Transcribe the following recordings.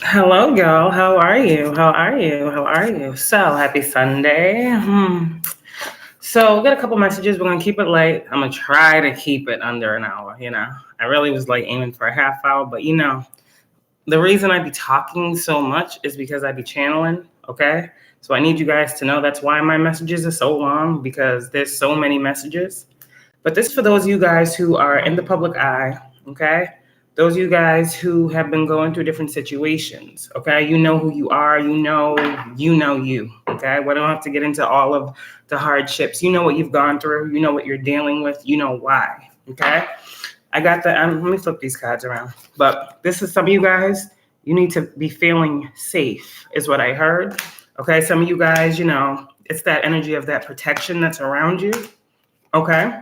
Hello, y'all. How are you? How are you? How are you? So, happy Sunday. So, we got a couple messages. We're going to keep it light. I'm going to try to keep it under an hour, I really was like aiming for a half hour, but the reason I be talking so much is because I be channeling, okay? So I need you guys to know that's why my messages are so long, because there's so many messages. But this is for those of you guys who are in the public eye, okay? Those of you guys who have been going through different situations, okay? You know who you are, you know you, okay? We don't have to get into all of the hardships. You know what you've gone through, you know what you're dealing with, you know why, okay? I got the, let me flip these cards around. But this is some of you guys, you need to be feeling safe, is what I heard. Okay, some of you guys, it's that energy of that protection that's around you. Okay,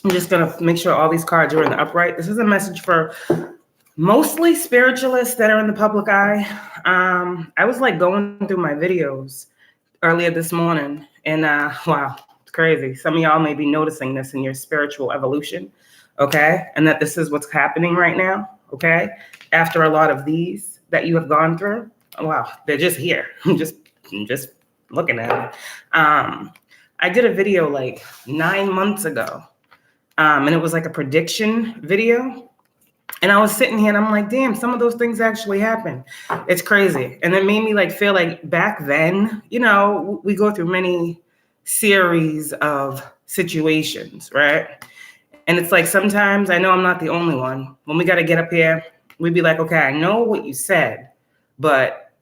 I'm just gonna make sure all these cards are in the upright. This is a message for mostly spiritualists that are in the public eye. I was like going through my videos earlier this morning, and wow, it's crazy. Some of y'all may be noticing this in your spiritual evolution. Okay, and that this is what's happening right now. Okay, after a lot of these that you have gone through, wow, they're just here. I'm just looking at it. I did a video like 9 months ago, and it was like a prediction video. And I was sitting here and I'm like, damn, some of those things actually happen. It's crazy. And it made me like feel like back then, we go through many series of situations, right? And it's like sometimes I know I'm not the only one. When we got to get up here, we'd be like, okay, I know what you said, but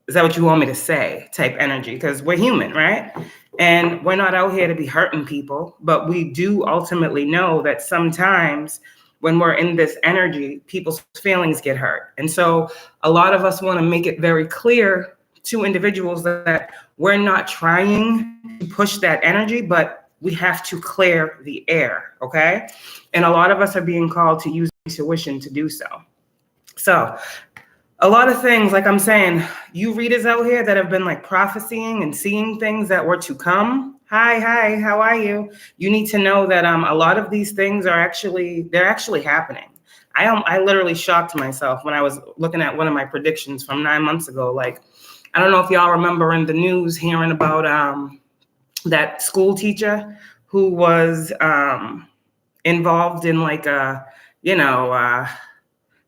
is that what you want me to say? Type energy, because we're human, right? And we're not out here to be hurting people, but we do ultimately know that sometimes when we're in this energy, people's feelings get hurt. And so a lot of us want to make it very clear to individuals that we're not trying to push that energy, but we have to clear the air, okay? And a lot of us are being called to use intuition to do so. So a lot of things, like I'm saying, you readers out here that have been like prophesying and seeing things that were to come, hi, how are you? You need to know that a lot of these things they're actually happening. I literally shocked myself when I was looking at one of my predictions from 9 months ago. Like, I don't know if y'all remember in the news hearing about that school teacher who was involved in like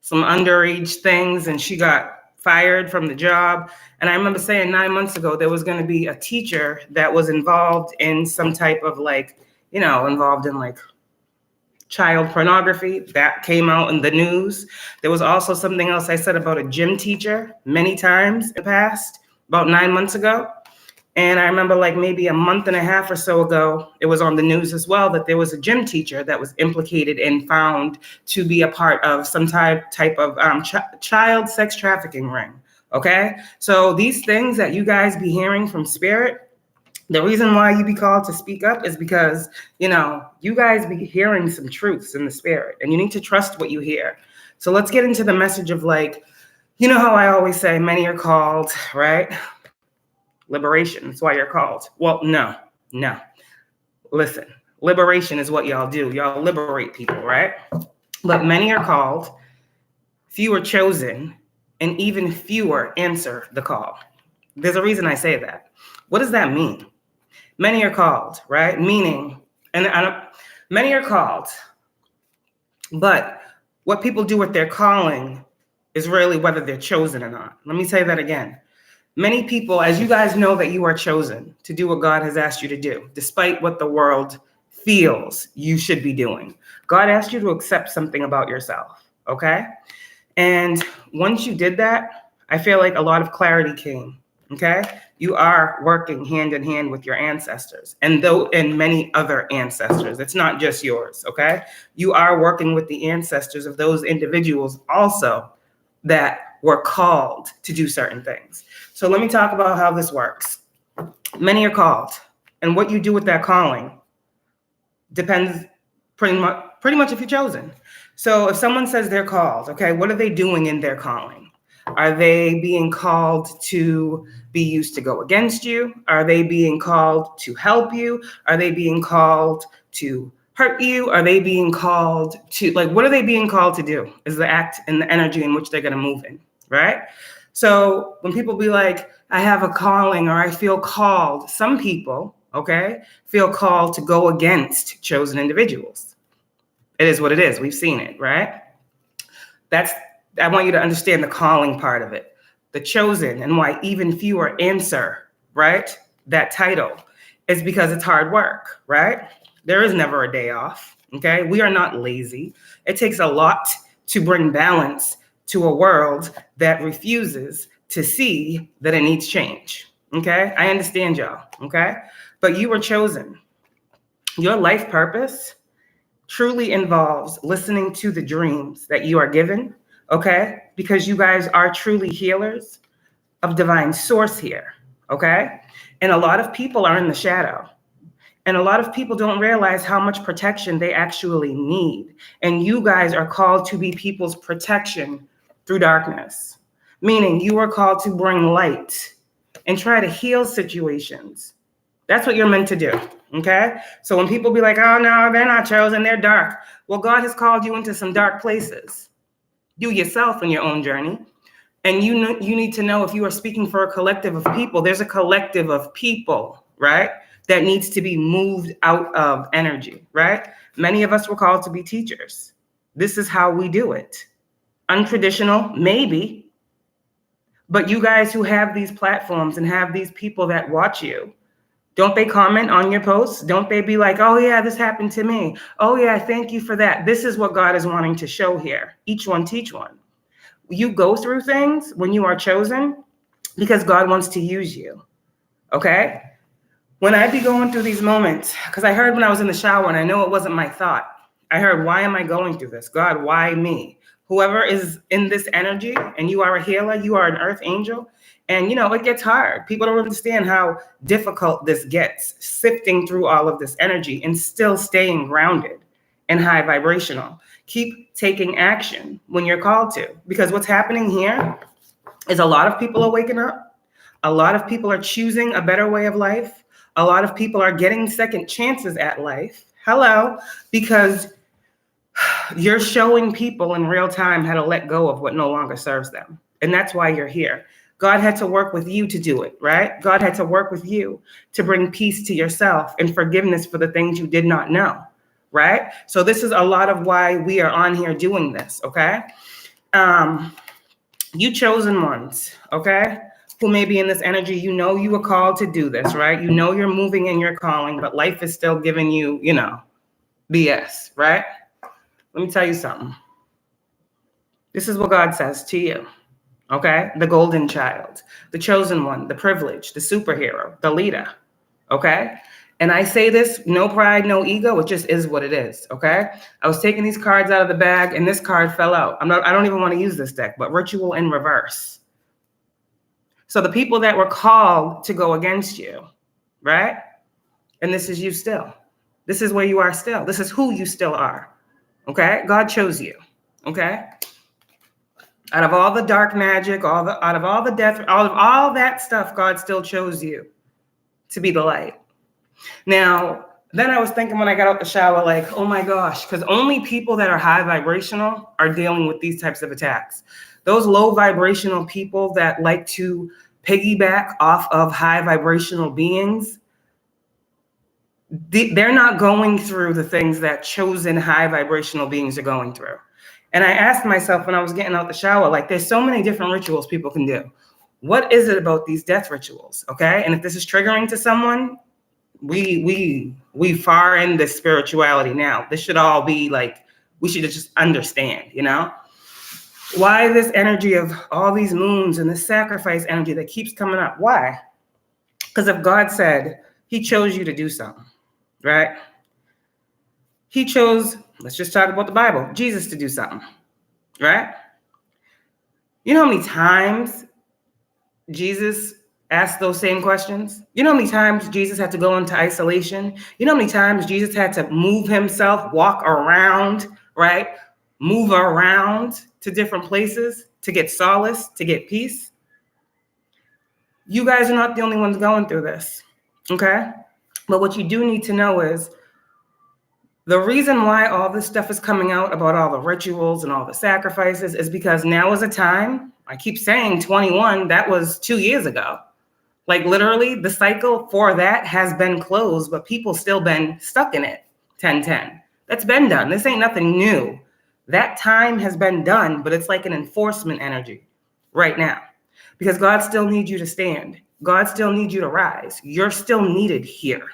some underage things, and she got fired from the job. And I remember saying 9 months ago there was going to be a teacher that was involved in some type of involved in like child pornography. That came out in the news. There was also something else I said about a gym teacher many times in the past, about 9 months ago. And I remember like maybe a month and a half or so ago, it was on the news as well that there was a gym teacher that was implicated and found to be a part of some type of child sex trafficking ring. Okay, so these things that you guys be hearing from spirit, the reason why you be called to speak up is because, you guys be hearing some truths in the spirit, and you need to trust what you hear. So let's get into the message of like, how I always say, many are called, right? Liberation. That's why you're called. Well, no. Listen, liberation is what y'all do. Y'all liberate people, right? But many are called, few are chosen, and even fewer answer the call. There's a reason I say that. What does that mean? Many are called, right? Meaning, many are called, but what people do with their calling is really whether they're chosen or not. Let me say that again. Many people, as you guys know, that you are chosen to do what God has asked you to do, despite what the world feels you should be doing. God asked you to accept something about yourself, okay? And once you did that, I feel like a lot of clarity came, okay? You are working hand in hand with your ancestors and many other ancestors. It's not just yours, okay? You are working with the ancestors of those individuals also that were called to do certain things. So let me talk about how this works. Many are called, and what you do with that calling depends pretty much if you're chosen. So if someone says they're called, okay, what are they doing in their calling? Are they being called to be used to go against you? Are they being called to help you? Are they being called to hurt you? Are they being called to, like, what are they being called to do? Is the act and the energy in which they're going to move in, right? So when people be like, I have a calling or I feel called, some people, okay, feel called to go against chosen individuals. It is what it is. We've seen it, right? I want you to understand the calling part of it, the chosen, and why even fewer answer, right? That title is because it's hard work, right? There is never a day off, okay? We are not lazy. It takes a lot to bring balance to a world that refuses to see that it needs change, okay? I understand y'all, okay? But you were chosen. Your life purpose truly involves listening to the dreams that you are given, okay? Because you guys are truly healers of divine source here, okay? And a lot of people are in the shadow. And a lot of people don't realize how much protection they actually need. And you guys are called to be people's protection through darkness, meaning you are called to bring light and try to heal situations. That's what you're meant to do, okay? So when people be like, oh, no, they're not chosen, they're dark. Well, God has called you into some dark places. You yourself in your own journey. And you need to know if you are speaking for a collective of people, there's a collective of people, right? That needs to be moved out of energy, right? Many of us were called to be teachers. This is how we do it. Untraditional, maybe. But you guys who have these platforms and have these people that watch you, don't they comment on your posts? Don't they be like, oh yeah, this happened to me. Oh yeah, thank you for that. This is what God is wanting to show here. Each one teach one. You go through things when you are chosen because God wants to use you, okay? When I be going through these moments, because I heard when I was in the shower, and I know it wasn't my thought, I heard, why am I going through this? God, why me? Whoever is in this energy, and you are a healer, you are an earth angel, and you know, it gets hard. People don't understand how difficult this gets, sifting through all of this energy and still staying grounded and high vibrational. Keep taking action when you're called to, because what's happening here is a lot of people are waking up. A lot of people are choosing a better way of life. A lot of people are getting second chances at life. Hello, because you're showing people in real time how to let go of what no longer serves them. And that's why you're here. God had to work with you to do it, right? God had to work with you to bring peace to yourself and forgiveness for the things you did not know, right? So this is a lot of why we are on here doing this, okay? You chosen ones, okay? Who may be in this energy, you know you were called to do this, right? You know you're moving in your calling, but life is still giving you, you know, BS, right? Let me tell you something. This is what God says to you, okay? The golden child, the chosen one, the privileged, the superhero, the leader, okay? And I say this, no pride, no ego, it just is what it is, okay? I was taking these cards out of the bag and this card fell out. I don't even want to use this deck, but ritual in reverse. So the people that were called to go against you, right? And this is you still. This is where you are still. This is who you still are, okay? God chose you, okay? Out of all the dark magic, out of all the death, out of all that stuff, God still chose you to be the light. Now, then I was thinking when I got out the shower, like, oh my gosh, because only people that are high vibrational are dealing with these types of attacks. Those low vibrational people that like to piggyback off of high vibrational beings, they're not going through the things that chosen high vibrational beings are going through. And I asked myself when I was getting out the shower, like, there's so many different rituals people can do. What is it about these death rituals, okay? And if this is triggering to someone, we far in the spirituality now. This should all be like, we should just understand, you know? Why this energy of all these moons and the sacrifice energy that keeps coming up? Why? Because if God said he chose you to do something, right? He chose, let's just talk about the Bible, Jesus to do something, right? You know how many times Jesus asked those same questions? You know how many times Jesus had to go into isolation? You know how many times Jesus had to move himself, walk around, right? Move around to different places to get solace, to get peace? You guys are not the only ones going through this, okay? But what you do need to know is The reason why all this stuff is coming out about all the rituals and all the sacrifices is because now is a time, I keep saying 21, that was 2 years ago. Like literally the cycle for that has been closed, but people still been stuck in it. 10-10. That's been done. This ain't nothing new. That time has been done, but it's like an enforcement energy right now. Because God still needs you to stand. God still needs you to rise. You're still needed here.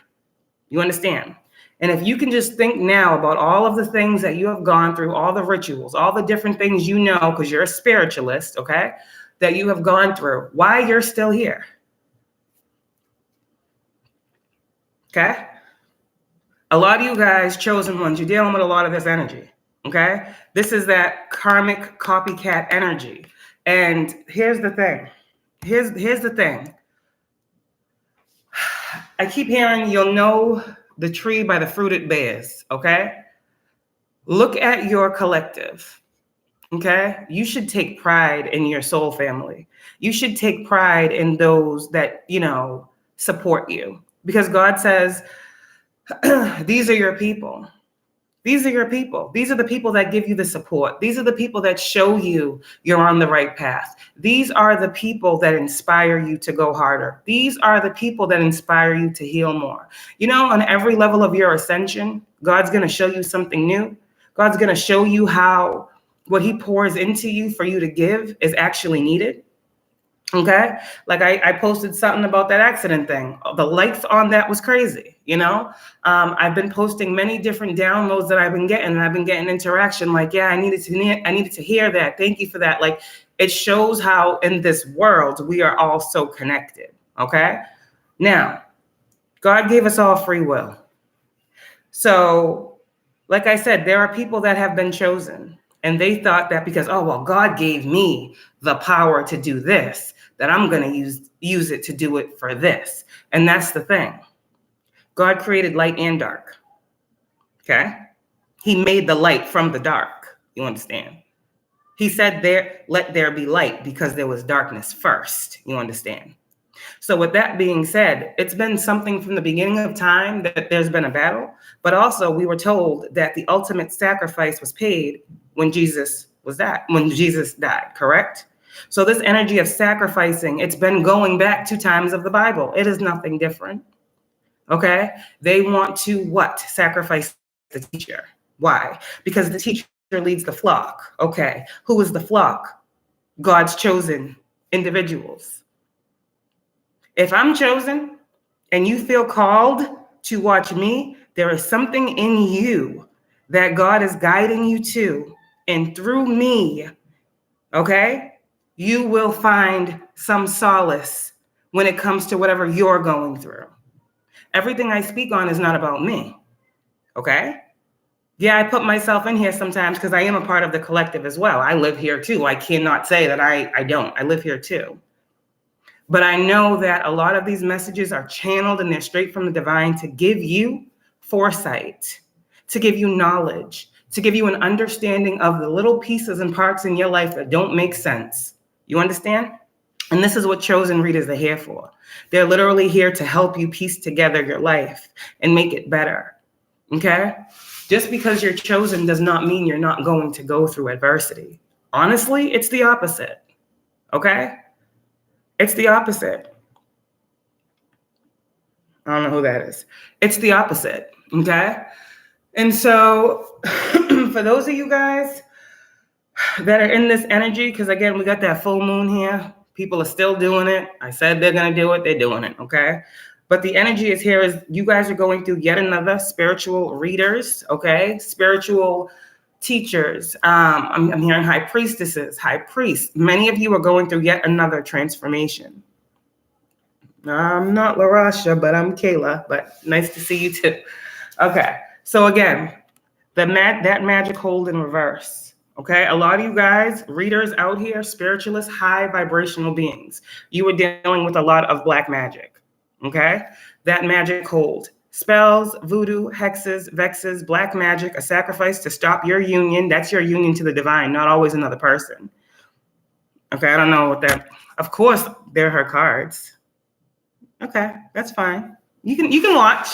You understand? And if you can just think now about all of the things that you have gone through, all the rituals, all the different things you know, because you're a spiritualist, okay, that you have gone through, why you're still here. Okay? A lot of you guys, chosen ones, you're dealing with a lot of this energy. Okay? This is that karmic copycat energy. And here's the thing. Here's the thing. I keep hearing you'll know the tree by the fruit it bears. Okay? Look at your collective. Okay? You should take pride in your soul family. You should take pride in those that, support you. Because God says, these are your people. These are your people. These are the people that give you the support. These are the people that show you you're on the right path. These are the people that inspire you to go harder. These are the people that inspire you to heal more. On every level of your ascension, God's going to show you something new. God's going to show you how what he pours into you for you to give is actually needed. Okay. Like I posted something about that accident thing. The likes on that was crazy. I've been posting many different downloads that I've been getting, and I've been getting interaction. Like, yeah, I needed to hear that. Thank you for that. Like, it shows how in this world we are all so connected. Okay. Now, God gave us all free will. So, like I said, there are people that have been chosen, and they thought that because, God gave me the power to do this, that I'm going to use it to do it for this. And that's the thing. God created light and dark. Okay? He made the light from the dark. You understand? He said let there be light because there was darkness first. You understand? So with that being said, it's been something from the beginning of time that there's been a battle, but also we were told that the ultimate sacrifice was paid when Jesus died, correct? So this energy of sacrificing, it's been going back to times of the Bible. It is nothing different. Okay? They want to what? Sacrifice the teacher. Why? Because the teacher leads the flock. Okay. Who is the flock? God's chosen individuals. If I'm chosen and you feel called to watch me, there is something in you that God is guiding you to. And through me, okay, you will find some solace when it comes to whatever you're going through. Everything I speak on is not about me, okay? Yeah, I put myself in here sometimes because I am a part of the collective as well. I live here too. I cannot say that I don't. I live here too. But I know that a lot of these messages are channeled and they're straight from the divine to give you foresight, to give you knowledge, to give you an understanding of the little pieces and parts in your life that don't make sense. You understand? And this is what chosen readers are here for. They're literally here to help you piece together your life and make it better. Okay? Just because you're chosen does not mean you're not going to go through adversity. Honestly, it's the opposite. Okay? It's the opposite. I don't know who that is. It's the opposite. Okay? And so for those of you guys that are in this energy, because again, we got that full moon here. People are still doing it. I said they're going to do it. They're doing it. Okay? But the energy is here is you guys are going through yet another spiritual readers. Okay? Spiritual teachers. I'm hearing high priestesses, high priests. Many of you are going through yet another transformation. I'm not LaRasha, but I'm Kayla. But nice to see you too. Okay. So again, that magic hold in reverse. Okay, a lot of you guys, readers out here, spiritualists, high vibrational beings, you were dealing with a lot of black magic. Okay, that magic hold. Spells, voodoo, hexes, vexes, black magic, a sacrifice to stop your union. That's your union to the divine, not always another person. Okay, I don't know what that. Of course, they're her cards. Okay, that's fine. You can watch.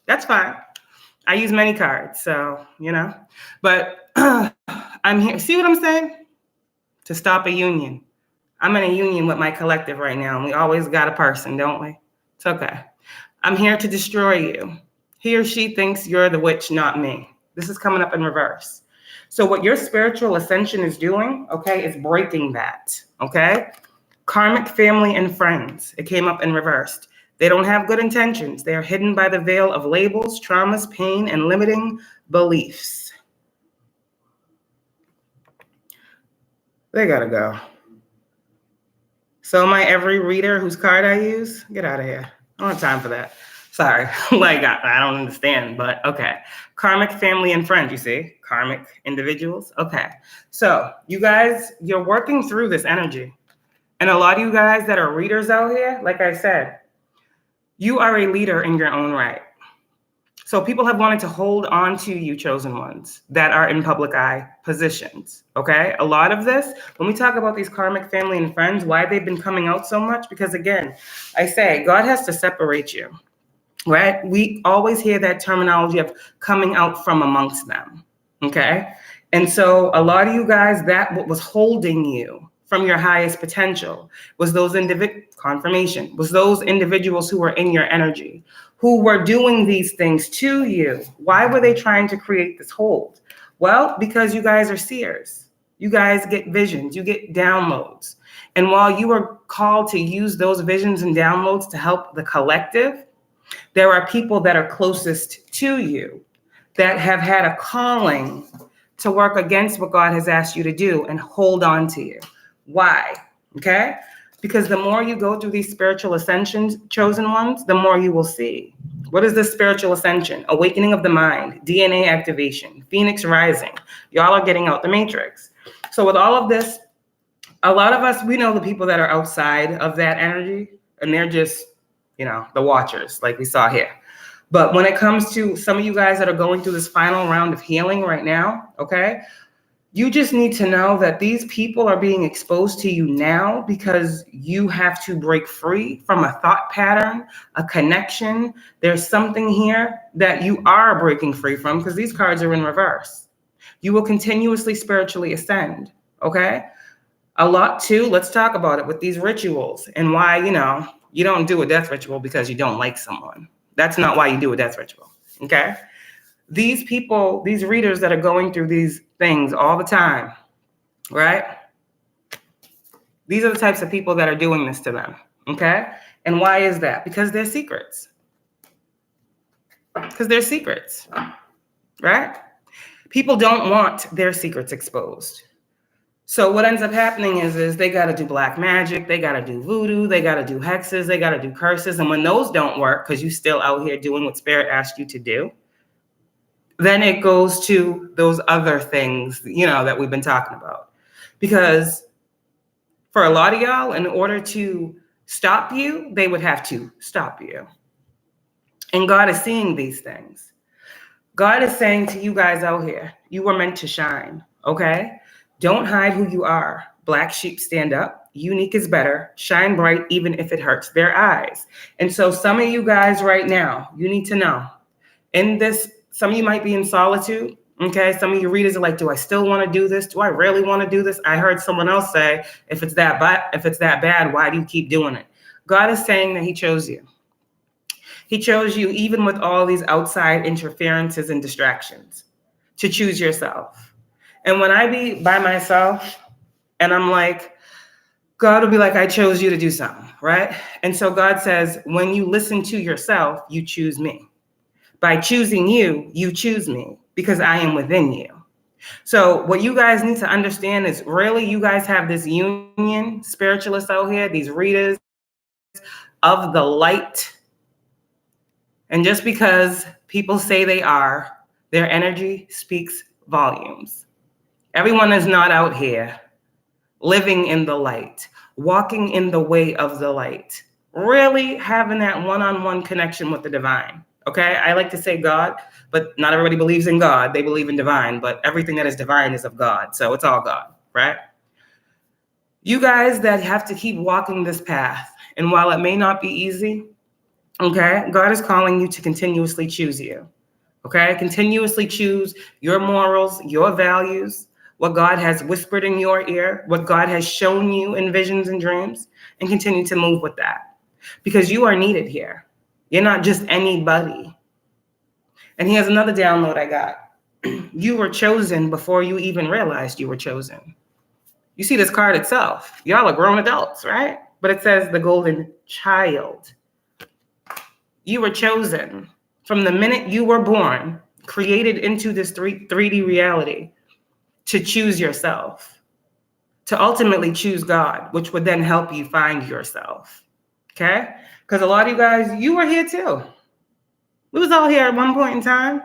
That's fine. I use many cards, so, you know. But I'm here. See what I'm saying? To stop a union. I'm in a union with my collective right now, and we always got a person, don't we? It's okay. I'm here to destroy you. He or she thinks you're the witch, not me. This is coming up in reverse. So what your spiritual ascension is doing, okay, is breaking that, okay? Karmic family and friends. It came up in reversed. They don't have good intentions. They are hidden by the veil of labels, traumas, pain, and limiting beliefs. They gotta go. So am I every reader whose card I use? Get out of here. I don't have time for that. Sorry. Like, I don't understand, but okay. Karmic family and friends, you see? Karmic individuals. Okay. So you guys, you're working through this energy. And a lot of you guys that are readers out here, like I said, you are a leader in your own right. So people have wanted to hold on to you, chosen ones, that are in public eye positions, okay? A lot of this, when we talk about these karmic family and friends, why they've been coming out so much, because again, I say, God has to separate you, right? We always hear that terminology of coming out from amongst them, okay? And so a lot of you guys, that what was holding you from your highest potential was those confirmation, was those individuals who were in your energy, who were doing these things to you. Why were they trying to create this hold? Well, because you guys are seers. You guys get visions, you get downloads. And while you are called to use those visions and downloads to help the collective, there are people that are closest to you that have had a calling to work against what God has asked you to do and hold on to you. Why? Okay? Because the more you go through these spiritual ascensions, chosen ones, the more you will see. What is this spiritual ascension? Awakening of the mind, DNA activation, Phoenix rising. Y'all are getting out the matrix. So with all of this, a lot of us, we know the people that are outside of that energy, and they're just, you know, the watchers, like we saw here. But when it comes to some of you guys that are going through this final round of healing right now, okay, you just need to know that these people are being exposed to you now because you have to break free from a thought pattern, a connection. There's something here that you are breaking free from because these cards are in reverse. You will continuously spiritually ascend, okay? A lot too, let's talk about it with these rituals and why, you know, you don't do a death ritual because you don't like someone. That's not why you do a death ritual, okay? These people, these readers that are going through these things all the time, right? These are the types of people that are doing this to them, okay? And why is that? Because they're secrets. Because they're secrets, right? People don't want their secrets exposed. So what ends up happening is they got to do black magic, they got to do voodoo, they got to do hexes, they got to do curses. And when those don't work, because you're still out here doing what Spirit asked you to do, then it goes to those other things, you know, that we've been talking about. Because for a lot of y'all, in order to stop you, they would have to stop you. And God is seeing these things. God is saying to you guys out here, you were meant to shine, okay? Don't hide who you are. Black sheep stand up. Unique is better. Shine bright even if it hurts their eyes. And so some of you guys right now, you need to know, in this, some of you might be in solitude, okay? Some of you readers are like, do I still want to do this? Do I really want to do this? I heard someone else say, if it's that bad, why do you keep doing it? God is saying that he chose you. He chose you even with all these outside interferences and distractions to choose yourself. And when I be by myself and I'm like, God will be like, I chose you to do something, right? And so God says, when you listen to yourself, you choose me. By choosing you, you choose me because I am within you. So what you guys need to understand is really you guys have this union, spiritualists out here, these readers of the light. And just because people say they are, their energy speaks volumes. Everyone is not out here living in the light, walking in the way of the light, really having that one-on-one connection with the divine. Okay, I like to say God, but not everybody believes in God. They believe in divine, but everything that is divine is of God. So it's all God, right? You guys that have to keep walking this path, and while it may not be easy, okay, God is calling you to continuously choose you. Okay? Continuously choose your morals, your values, what God has whispered in your ear, what God has shown you in visions and dreams, and continue to move with that. Because you are needed here. You're not just anybody. And here's another download I got. You were chosen before you even realized you were chosen. You see this card itself. Y'all are grown adults, right? But it says the golden child. You were chosen from the minute you were born, created into this 3D reality to choose yourself, to ultimately choose God, which would then help you find yourself. Okay? Because a lot of you guys, you were here too. We was all here at one point in time.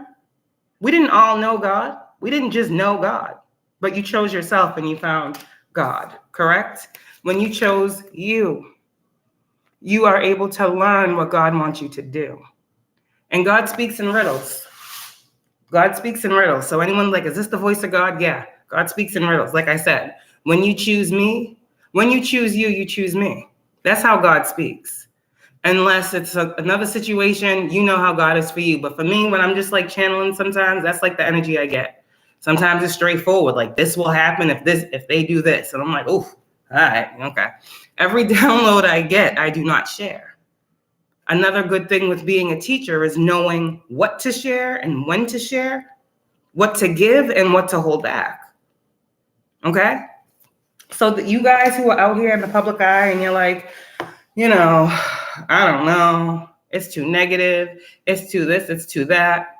We didn't all know God. We didn't just know God, but you chose yourself and you found God, correct? When you chose you are able to learn what God wants you to do. And God speaks in riddles. God speaks in riddles. So anyone like, is this the voice of God? Yeah, God speaks in riddles. Like I said, when you choose me, when you choose you, you choose me. That's how God speaks. Unless it's another situation, you know how God is for you. But for me, when I'm just like channeling sometimes, that's like the energy I get. Sometimes it's straightforward, like this will happen if they do this. And I'm like, oh, all right, okay. Every download I get, I do not share. Another good thing with being a teacher is knowing what to share and when to share, what to give and what to hold back. Okay? So that you guys who are out here in the public eye and you're like, you know, I don't know, it's too negative, it's too this, it's too that.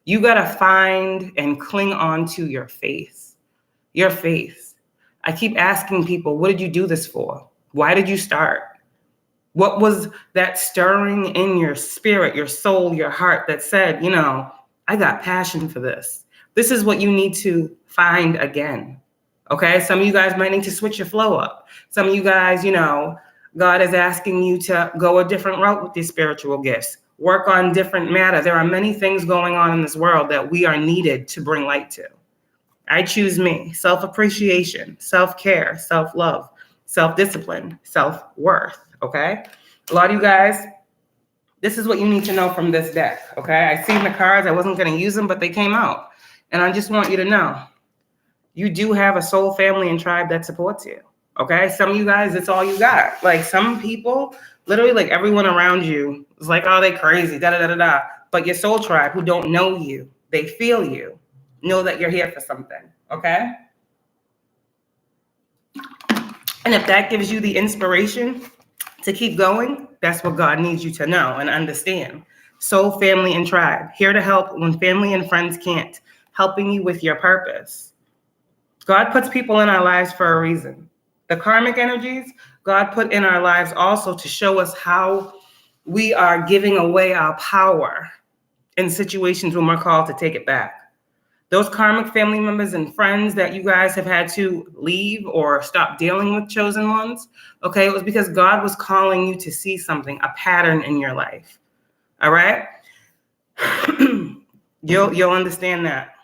You got to find and cling on to your faith. Your faith. I keep asking people, what did you do this for? Why did you start? What was that stirring in your spirit, your soul, your heart that said, you know, I got passion for this. This is what you need to find again. Okay? Some of you guys might need to switch your flow up. Some of you guys, you know, God is asking you to go a different route with these spiritual gifts. Work on different matter. There are many things going on in this world that we are needed to bring light to. I choose me. Self-appreciation, self-care, self-love, self-discipline, self-worth, okay? A lot of you guys, this is what you need to know from this deck, okay? I seen the cards. I wasn't going to use them, but they came out. And I just want you to know, you do have a soul family and tribe that supports you. Okay, some of you guys, it's all you got. Like some people, literally like everyone around you is like, oh, they crazy, da da da da da. But your soul tribe who don't know you, they feel you, know that you're here for something. Okay. And if that gives you the inspiration to keep going, that's what God needs you to know and understand. Soul, family, and tribe, here to help when family and friends can't, helping you with your purpose. God puts people in our lives for a reason. The karmic energies God put in our lives also to show us how we are giving away our power in situations when we're called to take it back. Those karmic family members and friends that you guys have had to leave or stop dealing with chosen ones, okay, it was because God was calling you to see something, a pattern in your life. All right? You'll understand that.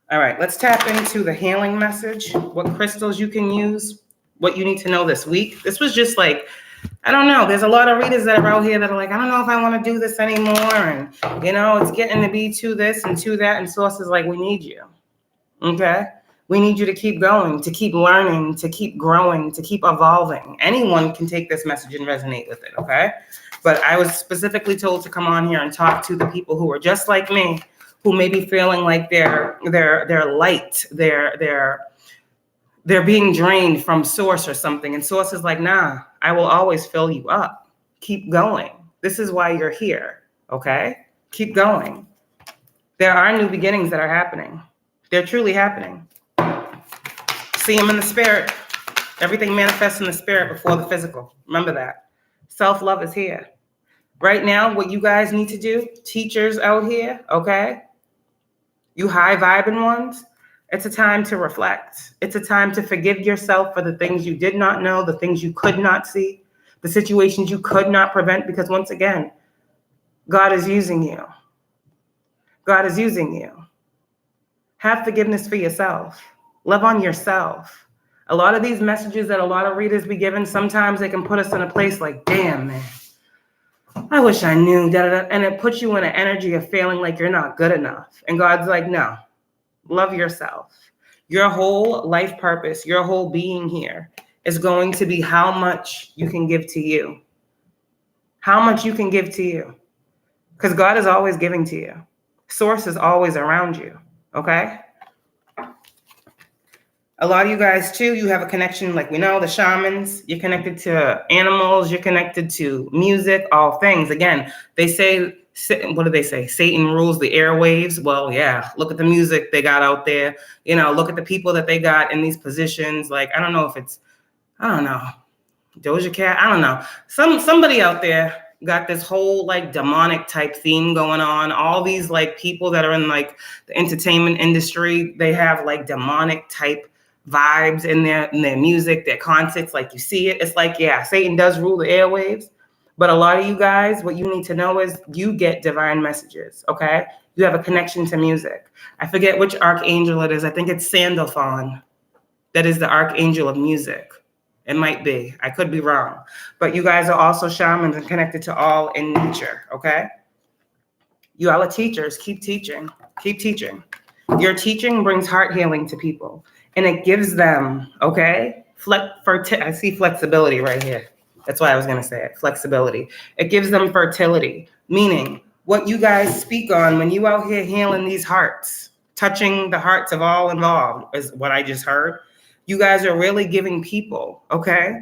All right, let's tap into the healing message, what crystals you can use, what you need to know this week. This was just like, I don't know. There's a lot of readers that are out here that are like, I don't know if I want to do this anymore. And, you know, it's getting to be to this and to that. And Source is like, we need you. Okay? We need you to keep going, to keep learning, to keep growing, to keep evolving. Anyone can take this message and resonate with it, okay? But I was specifically told to come on here and talk to the people who are just like me, who may be feeling like they're light, they're being drained from Source or something. And Source is like, nah, I will always fill you up. Keep going. This is why you're here, okay? Keep going. There are new beginnings that are happening. They're truly happening. See them in the spirit. Everything manifests in the spirit before the physical. Remember that. Self-love is here. Right now, what you guys need to do, teachers out here, okay? You high vibing ones, it's a time to reflect. It's a time to forgive yourself for the things you did not know, the things you could not see, the situations you could not prevent, because once again, God is using you. God is using you. Have forgiveness for yourself. Love on yourself. A lot of these messages that a lot of readers be given, sometimes they can put us in a place like, damn, man. I wish I knew, and it puts you in an energy of feeling like you're not good enough. And God's like, no, love yourself. Your whole life purpose, your whole being here is going to be how much you can give to you. How much you can give to you. Because God is always giving to you. Source is always around you, okay? A lot of you guys, too, you have a connection, like we know, the shamans, you're connected to animals, you're connected to music, all things. Again, they say, what do they say? Satan rules the airwaves. Well, yeah, look at the music they got out there. You know, look at the people that they got in these positions. Like, I don't know if it's, I don't know, Doja Cat, I don't know. Somebody out there got this whole like demonic type theme going on. All these like people that are in like the entertainment industry, they have like demonic type vibes in their music, their concerts, like you see it. It's like, yeah, Satan does rule the airwaves. But a lot of you guys, what you need to know is you get divine messages, okay? You have a connection to music. I forget which archangel it is. I think it's Sandalphon. That is the archangel of music. It might be. I could be wrong. But you guys are also shamans and connected to all in nature, okay? You all are teachers. Keep teaching. Keep teaching. Your teaching brings heart healing to people. And it gives them, okay? I see flexibility right here. That's why I was going to say it. Flexibility. It gives them fertility. Meaning, what you guys speak on when you out here healing these hearts, touching the hearts of all involved, is what I just heard. You guys are really giving people, okay?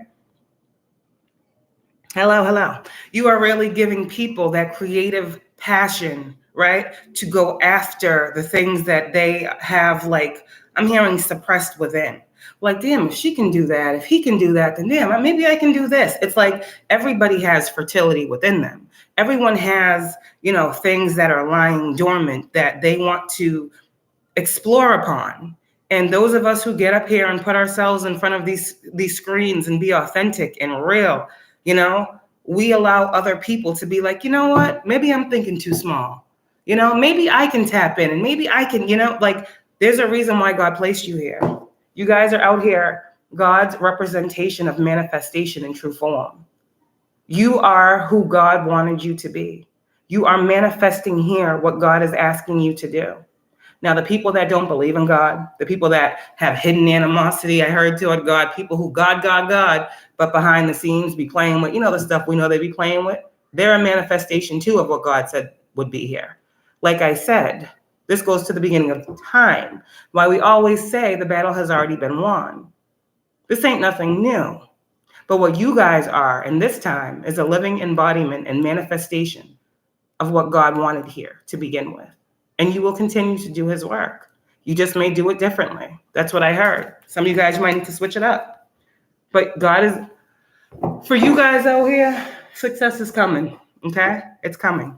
Hello. You are really giving people that creative passion, right? To go after the things that they have, like, I'm hearing suppressed within. Like, damn, if she can do that, if he can do that, then damn, maybe I can do this. It's like everybody has fertility within them. Everyone has, you know, things that are lying dormant that they want to explore upon. And those of us who get up here and put ourselves in front of these screens and be authentic and real, you know, we allow other people to be like, you know what, maybe I'm thinking too small. You know, maybe I can tap in and maybe I can, you know, like there's a reason why God placed you here. You guys are out here, God's representation of manifestation in true form. You are who God wanted you to be. You are manifesting here what God is asking you to do. Now, the people that don't believe in God, the people that have hidden animosity, I heard toward God, people who God, but behind the scenes be playing with, you know, the stuff we know they be playing with, they're a manifestation too of what God said would be here. Like I said, this goes to the beginning of time, why we always say the battle has already been won. This ain't nothing new. But what you guys are in this time is a living embodiment and manifestation of what God wanted here to begin with. And you will continue to do his work. You just may do it differently. That's what I heard. Some of you guys might need to switch it up. But God is, for you guys out here, success is coming, okay? It's coming.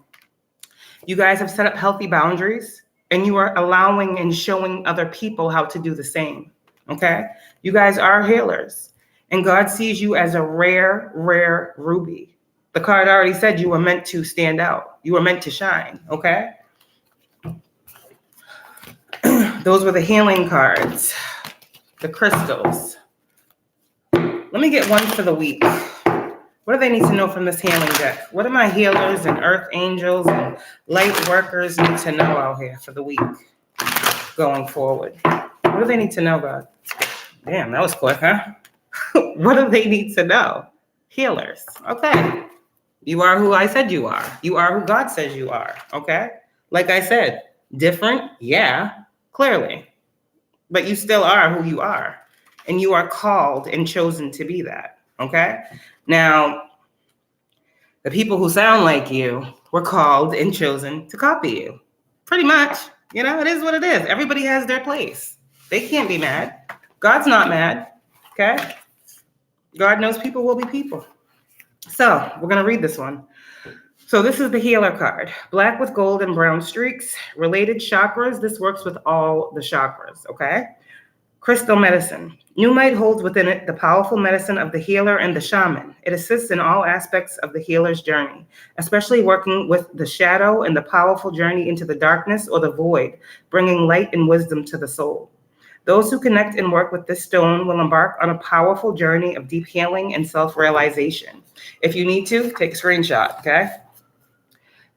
You guys have set up healthy boundaries, and you are allowing and showing other people how to do the same, okay? You guys are healers, and God sees you as a rare ruby. The card already said you were meant to stand out. You were meant to shine, okay? Those were the healing cards, the crystals. Let me get one for the week. What do they need to know from this healing deck? What do my healers and earth angels and light workers need to know out here for the week going forward? What do they need to know, God? Damn, that was quick, huh? What do they need to know? Healers. Okay. You are who I said you are. You are who God says you are. Okay. Like I said, different. Yeah, clearly. But you still are who you are. And you are called and chosen to be that. Okay. Now, the people who sound like you were called and chosen to copy you. Pretty much. You know, it is what it is. Everybody has their place. They can't be mad. God's not mad. Okay. God knows people will be people. So we're going to read this one. So this is the healer card. Black with gold and brown streaks. Related chakras. This works with all the chakras. Okay. Crystal medicine. Numite holds within it the powerful medicine of the healer and the shaman. It assists in all aspects of the healer's journey, especially working with the shadow and the powerful journey into the darkness or the void, bringing light and wisdom to the soul. Those who connect and work with this stone will embark on a powerful journey of deep healing and self-realization. If you need to, take a screenshot, okay?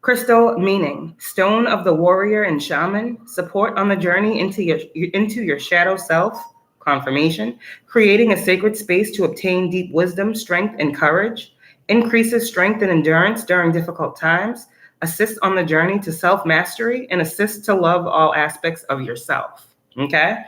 Crystal meaning, stone of the warrior and shaman, support on the journey into your shadow self, confirmation, creating a sacred space to obtain deep wisdom, strength, and courage, increases strength and endurance during difficult times, assists on the journey to self-mastery, and assists to love all aspects of yourself, okay?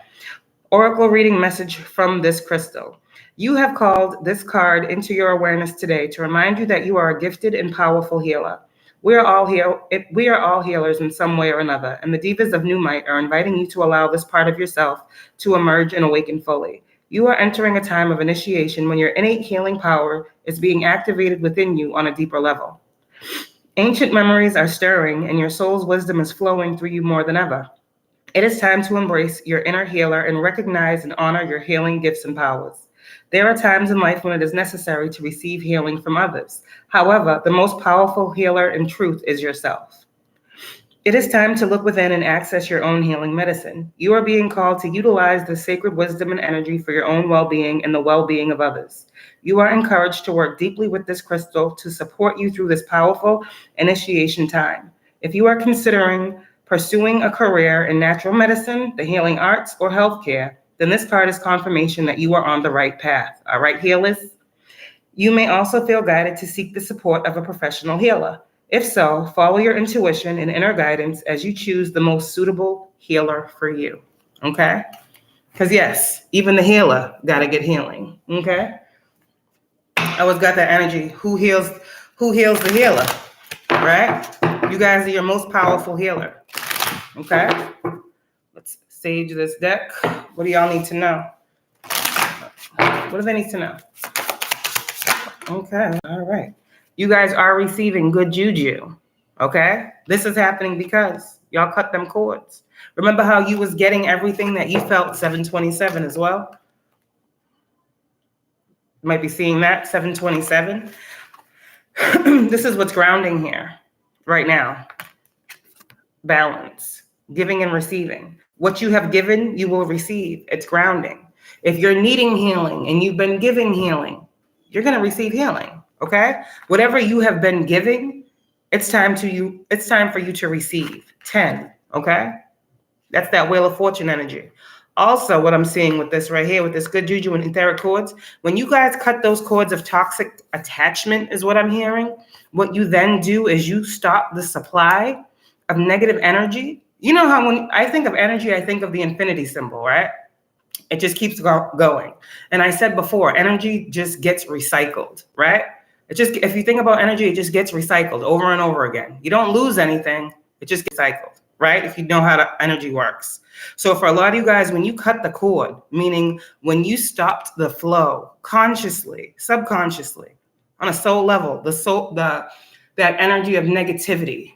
Oracle reading message from this crystal. You have called this card into your awareness today to remind you that you are a gifted and powerful healer. We are all healers in some way or another, and the Divas of New Might are inviting you to allow this part of yourself to emerge and awaken fully. You are entering a time of initiation when your innate healing power is being activated within you on a deeper level. Ancient memories are stirring, and your soul's wisdom is flowing through you more than ever. It is time to embrace your inner healer and recognize and honor your healing gifts and powers. There are times in life when it is necessary to receive healing from others. However, the most powerful healer in truth is yourself. It is time to look within and access your own healing medicine. You are being called to utilize the sacred wisdom and energy for your own well-being and the well-being of others. You are encouraged to work deeply with this crystal to support you through this powerful initiation time. If you are considering pursuing a career in natural medicine, the healing arts, or healthcare, then this card is confirmation that you are on the right path. All right, healers? You may also feel guided to seek the support of a professional healer. If so, follow your intuition and inner guidance as you choose the most suitable healer for you, okay? Because yes, even the healer got to get healing, okay? I always got that energy. Who heals the healer, right? You guys are your most powerful healer, okay? Let's sage this deck. What do y'all need to know? What do they need to know? Okay, all right. You guys are receiving good juju, okay? This is happening because y'all cut them cords. Remember how you was getting everything that you felt 727 as well? You might be seeing that, 727. This is what's grounding here right now. Balance, giving and receiving. What you have given, you will receive. It's grounding. If you're needing healing and you've been giving healing, you're going to receive healing, okay? Whatever you have been giving, it's time for you to receive. 10, okay? That's that Wheel of Fortune energy. Also, what I'm seeing with this right here, with this good juju and etheric cords, when you guys cut those cords of toxic attachment is what I'm hearing, what you then do is you stop the supply of negative energy. You know how when I think of energy, I think of the infinity symbol, right? It just keeps going. And I said before, energy just gets recycled, right? If you think about energy, it just gets recycled over and over again. You don't lose anything. It just gets cycled, right? If you know how the energy works. So for a lot of you guys, when you cut the cord, meaning when you stopped the flow consciously, subconsciously, on a soul level, that energy of negativity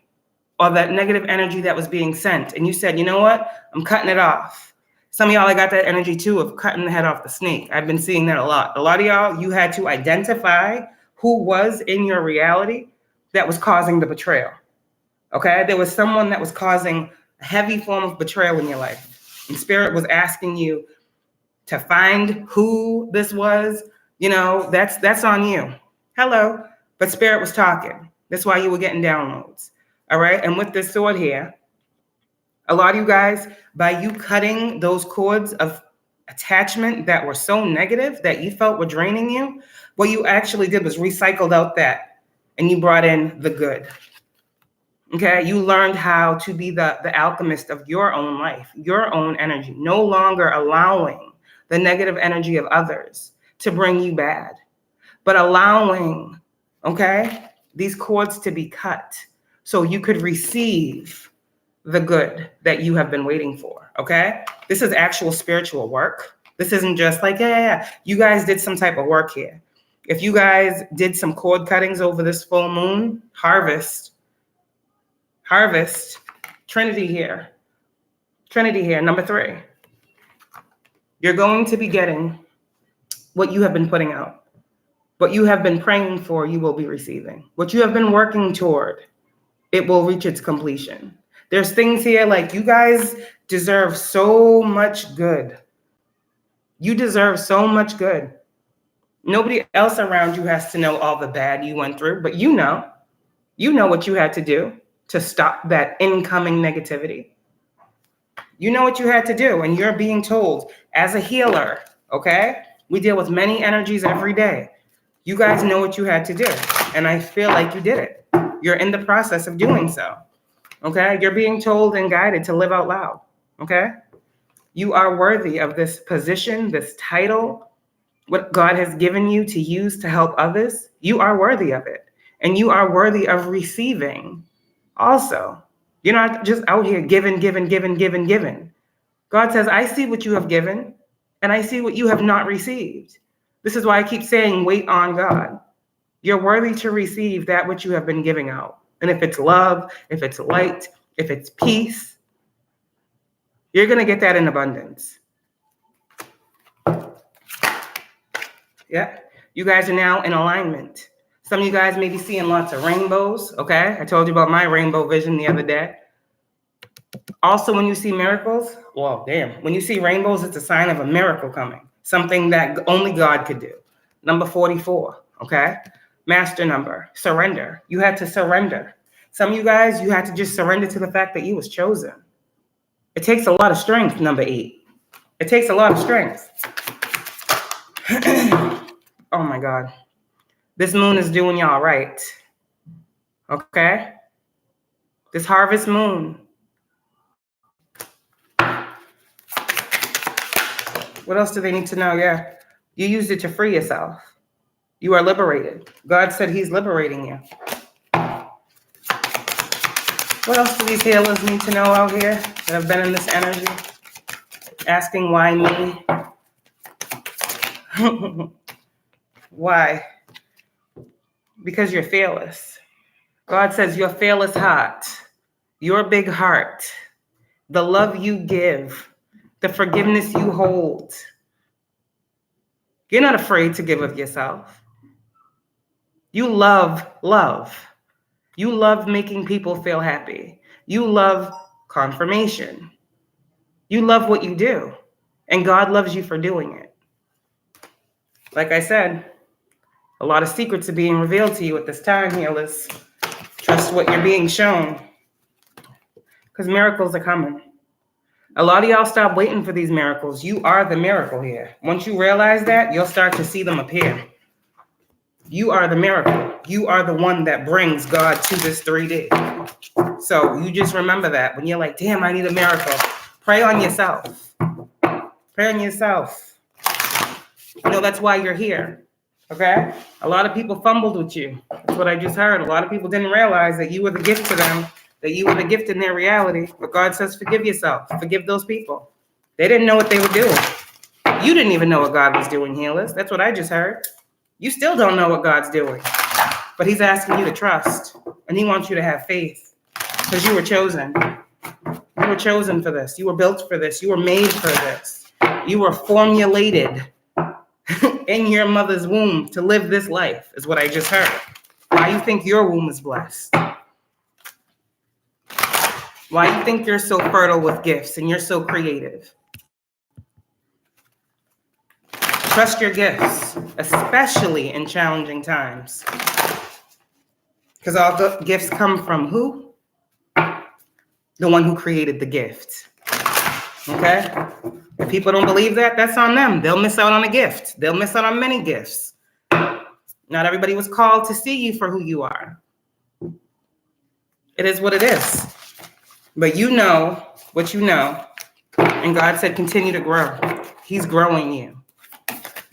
or that negative energy that was being sent, and you said, you know what? I'm cutting it off. Some of y'all, I got that energy too of cutting the head off the snake. I've been seeing that a lot. A lot of y'all, you had to identify who was in your reality that was causing the betrayal. Okay? There was someone that was causing a heavy form of betrayal in your life. And Spirit was asking you to find who this was. You know, that's on you. Hello. But Spirit was talking. That's why you were getting downloads. All right? And with this sword here, a lot of you guys, by you cutting those cords of attachment that were so negative that you felt were draining you, what you actually did was recycled out that and you brought in the good. Okay, you learned how to be the alchemist of your own life, your own energy, no longer allowing the negative energy of others to bring you bad, but allowing, okay, these cords to be cut so you could receive the good that you have been waiting for, okay? This is actual spiritual work. This isn't just like, yeah. You guys did some type of work here. If you guys did some cord cuttings over this full moon, harvest, Trinity here, number 3. You're going to be getting what you have been putting out. What you have been praying for, you will be receiving. What you have been working toward, it will reach its completion. There's things here like you guys deserve so much good. You deserve so much good. Nobody else around you has to know all the bad you went through, but you know what you had to do. to stop that incoming negativity? You know what you had to do, and you're being told as a healer, okay? We deal with many energies every day. You guys know what you had to do, and I feel like you did it. You're in the process of doing so, okay? You're being told and guided to live out loud, okay? You are worthy of this position, this title, what God has given you to use to help others. You are worthy of it, and you are worthy of receiving also. You're not just out here giving. God says, I see what you have given, and I see what you have not received. This is why I keep saying, wait on God. You're worthy to receive that which you have been giving out. And if it's love, if it's light, if it's peace, you're going to get that in abundance. Yeah. You guys are now in alignment. Some of you guys may be seeing lots of rainbows, okay? I told you about my rainbow vision the other day. Also, when you see miracles, well, damn, when you see rainbows, it's a sign of a miracle coming, something that only God could do. Number 44, okay? Master number, surrender. You had to surrender. Some of you guys, you had to just surrender to the fact that you was chosen. It takes a lot of strength, number 8. It takes a lot of strength. Oh my God. This moon is doing y'all right, okay? This harvest moon. What else do they need to know? Yeah, you used it to free yourself. You are liberated. God said he's liberating you. What else do these healers need to know out here that have been in this energy? Asking why me? Why? Because you're fearless. God says your fearless heart, your big heart, the love you give, the forgiveness you hold. You're not afraid to give of yourself. You love love. You love making people feel happy. You love confirmation. You love what you do. And God loves you for doing it. Like I said, a lot of secrets are being revealed to you at this time, healers. Trust what you're being shown. Because miracles are coming. A lot of y'all stop waiting for these miracles. You are the miracle here. Once you realize that, you'll start to see them appear. You are the miracle. You are the one that brings God to this 3D. So you just remember that. When you're like, damn, I need a miracle. Pray on yourself. Pray on yourself. You know, that's why you're here. Okay? A lot of people fumbled with you. That's what I just heard. A lot of people didn't realize that you were the gift to them, that you were the gift in their reality. But God says, forgive yourself. Forgive those people. They didn't know what they were doing. You didn't even know what God was doing, healers. That's what I just heard. You still don't know what God's doing. But he's asking you to trust. And he wants you to have faith. Because you were chosen. You were chosen for this. You were built for this. You were made for this. You were formulated in your mother's womb to live this life, is what I just heard. Why you think your womb is blessed? Why you think you're so fertile with gifts and you're so creative? Trust your gifts, especially in challenging times. Because all the gifts come from who? The one who created the gift. Okay? If people don't believe that, that's on them. They'll miss out on a gift. They'll miss out on many gifts. Not everybody was called to see you for who you are. It is what it is. But you know what you know. And God said, continue to grow. He's growing you.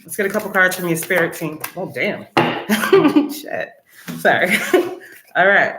Let's get a couple cards from your spirit team. Oh, damn. Shit. Sorry. All right.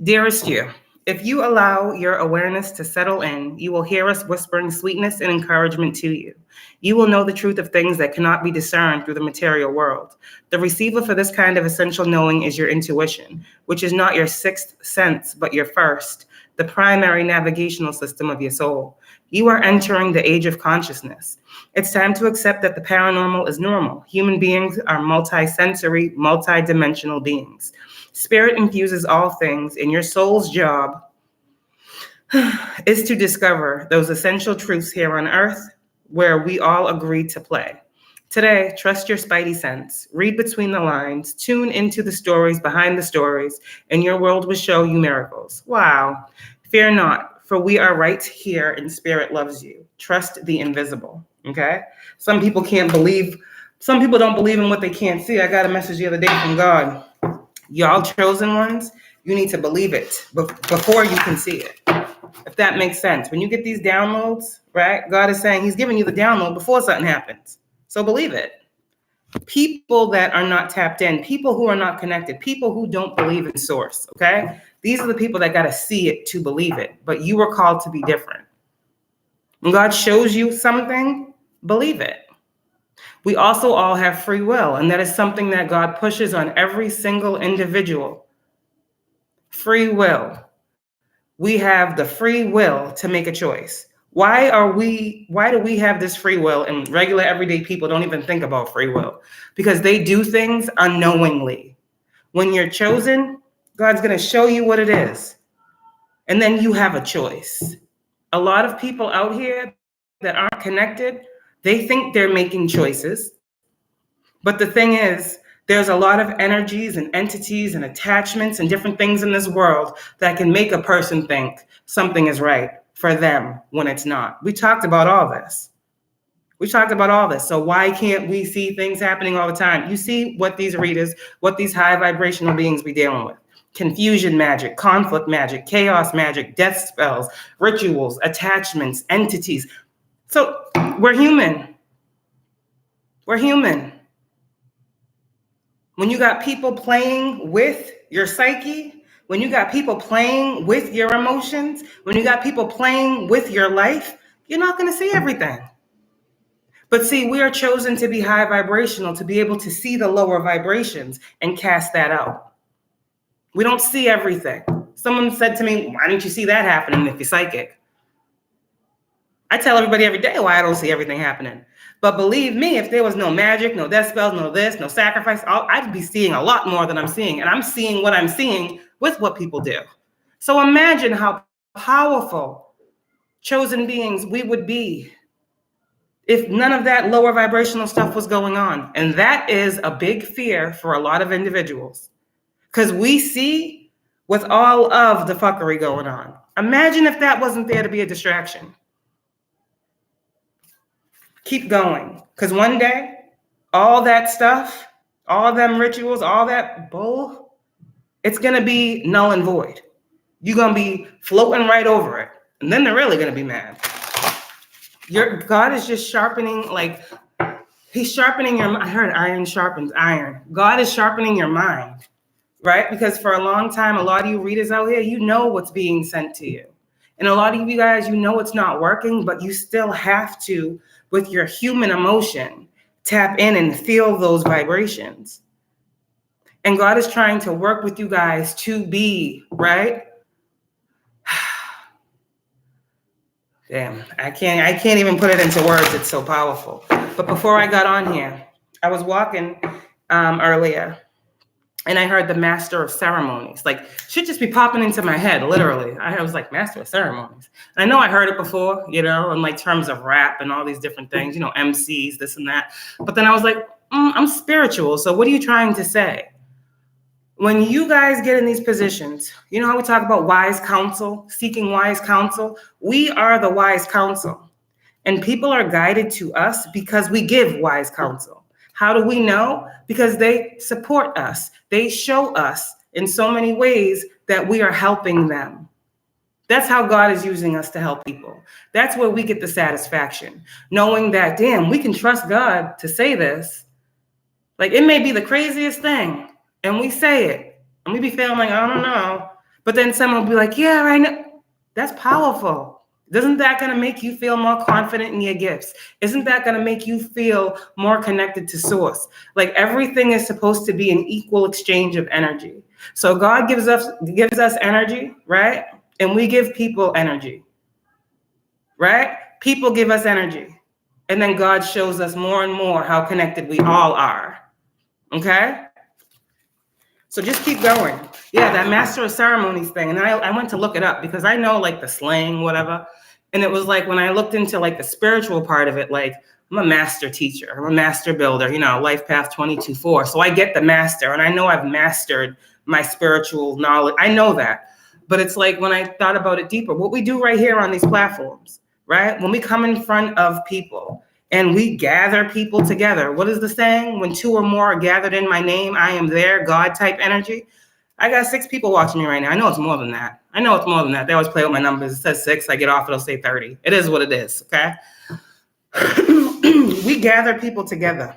Dearest you, if you allow your awareness to settle in, you will hear us whispering sweetness and encouragement to you. You will know the truth of things that cannot be discerned through the material world. The receiver for this kind of essential knowing is your intuition, which is not your sixth sense, but your first, the primary navigational system of your soul. You are entering the age of consciousness. It's time to accept that the paranormal is normal. Human beings are multi-sensory, multi-dimensional beings. Spirit infuses all things, and your soul's job is to discover those essential truths here on earth where we all agree to play. Today, trust your spidey sense. Read between the lines. Tune into the stories behind the stories, and your world will show you miracles. Wow. Fear not, for we are right here and spirit loves you. Trust the invisible, okay? Some people can't believe, some people don't believe in what they can't see. I got a message the other day from God. Y'all chosen ones, you need to believe it before you can see it. If that makes sense. When you get these downloads, right? God is saying he's giving you the download before something happens. So believe it. People that are not tapped in, people who are not connected, people who don't believe in source, okay? These are the people that got to see it to believe it. But you were called to be different. When God shows you something, believe it. We also all have free will, and that is something that God pushes on every single individual. Free will. We have the free will to make a choice. Why do we have this free will and regular everyday people don't even think about free will? Because they do things unknowingly. When you're chosen, God's going to show you what it is. And then you have a choice. A lot of people out here that aren't connected, they think they're making choices. But the thing is, there's a lot of energies and entities and attachments and different things in this world that can make a person think something is right for them when it's not. We talked about all this. So why can't we see things happening all the time? You see what these readers, what these high vibrational beings be dealing with. Confusion magic, conflict magic, chaos magic, death spells, rituals, attachments, entities. So we're human. We're human. When you got people playing with your psyche, when you got people playing with your emotions, when you got people playing with your life, you're not going to see everything. But see, we are chosen to be high vibrational, to be able to see the lower vibrations and cast that out. We don't see everything. Someone said to me, why didn't you see that happening if you're psychic? I tell everybody every day why I don't see everything happening. But believe me, if there was no magic, no death spells, no this, no sacrifice, I'd be seeing a lot more than I'm seeing. And I'm seeing what I'm seeing with what people do. So imagine how powerful chosen beings we would be if none of that lower vibrational stuff was going on. And that is a big fear for a lot of individuals. Because we see with all of the fuckery going on. Imagine if that wasn't there to be a distraction. Keep going. Because one day, all that stuff, all them rituals, all that bull, it's going to be null and void. You're going to be floating right over it. And then they're really going to be mad. God is just sharpening, like, he's sharpening your mind. I heard iron sharpens iron. God is sharpening your mind, right? Because for a long time, a lot of you readers out here, you know what's being sent to you. And a lot of you guys, you know it's not working, but you still have to, with your human emotion, tap in and feel those vibrations. And God is trying to work with you guys to be, right? Damn, I can't even put it into words. It's so powerful. But before I got on here, I was walking earlier and I heard the master of ceremonies. Like, shit just be popping into my head, literally. I was like, master of ceremonies. And I know I heard it before, you know, in like terms of rap and all these different things, you know, MCs, this and that. But then I was like, I'm spiritual. So what are you trying to say? When you guys get in these positions, you know how we talk about wise counsel, seeking wise counsel? We are the wise counsel. And people are guided to us because we give wise counsel. How do we know? Because they support us. They show us in so many ways that we are helping them. That's how God is using us to help people. That's where we get the satisfaction, knowing that, damn, we can trust God to say this. Like, it may be the craziest thing. And we say it, and we be feeling like, I don't know. But then someone will be like, yeah, I know. That's powerful. Isn't that going to make you feel more confident in your gifts? Isn't that going to make you feel more connected to source? Like, everything is supposed to be an equal exchange of energy. So God gives us energy, right? And we give people energy, right? People give us energy. And then God shows us more and more how connected we all are. Okay? So just keep going. Yeah, that master of ceremonies thing. And I went to look it up because I know like the slang, whatever. And it was like when I looked into like the spiritual part of it, like I'm a master teacher. I'm a master builder, Life Path 22-4. So I get the master, and I know I've mastered my spiritual knowledge. I know that. But it's like when I thought about it deeper, what we do right here on these platforms, right? When we come in front of people and we gather people together, what is the saying? When 2 or more are gathered in my name, I am there, God type energy. I got 6 people watching me right now. I know it's more than that. They always play with my numbers. It says 6. I get off, it'll say 30. It is what it is, okay? We gather people together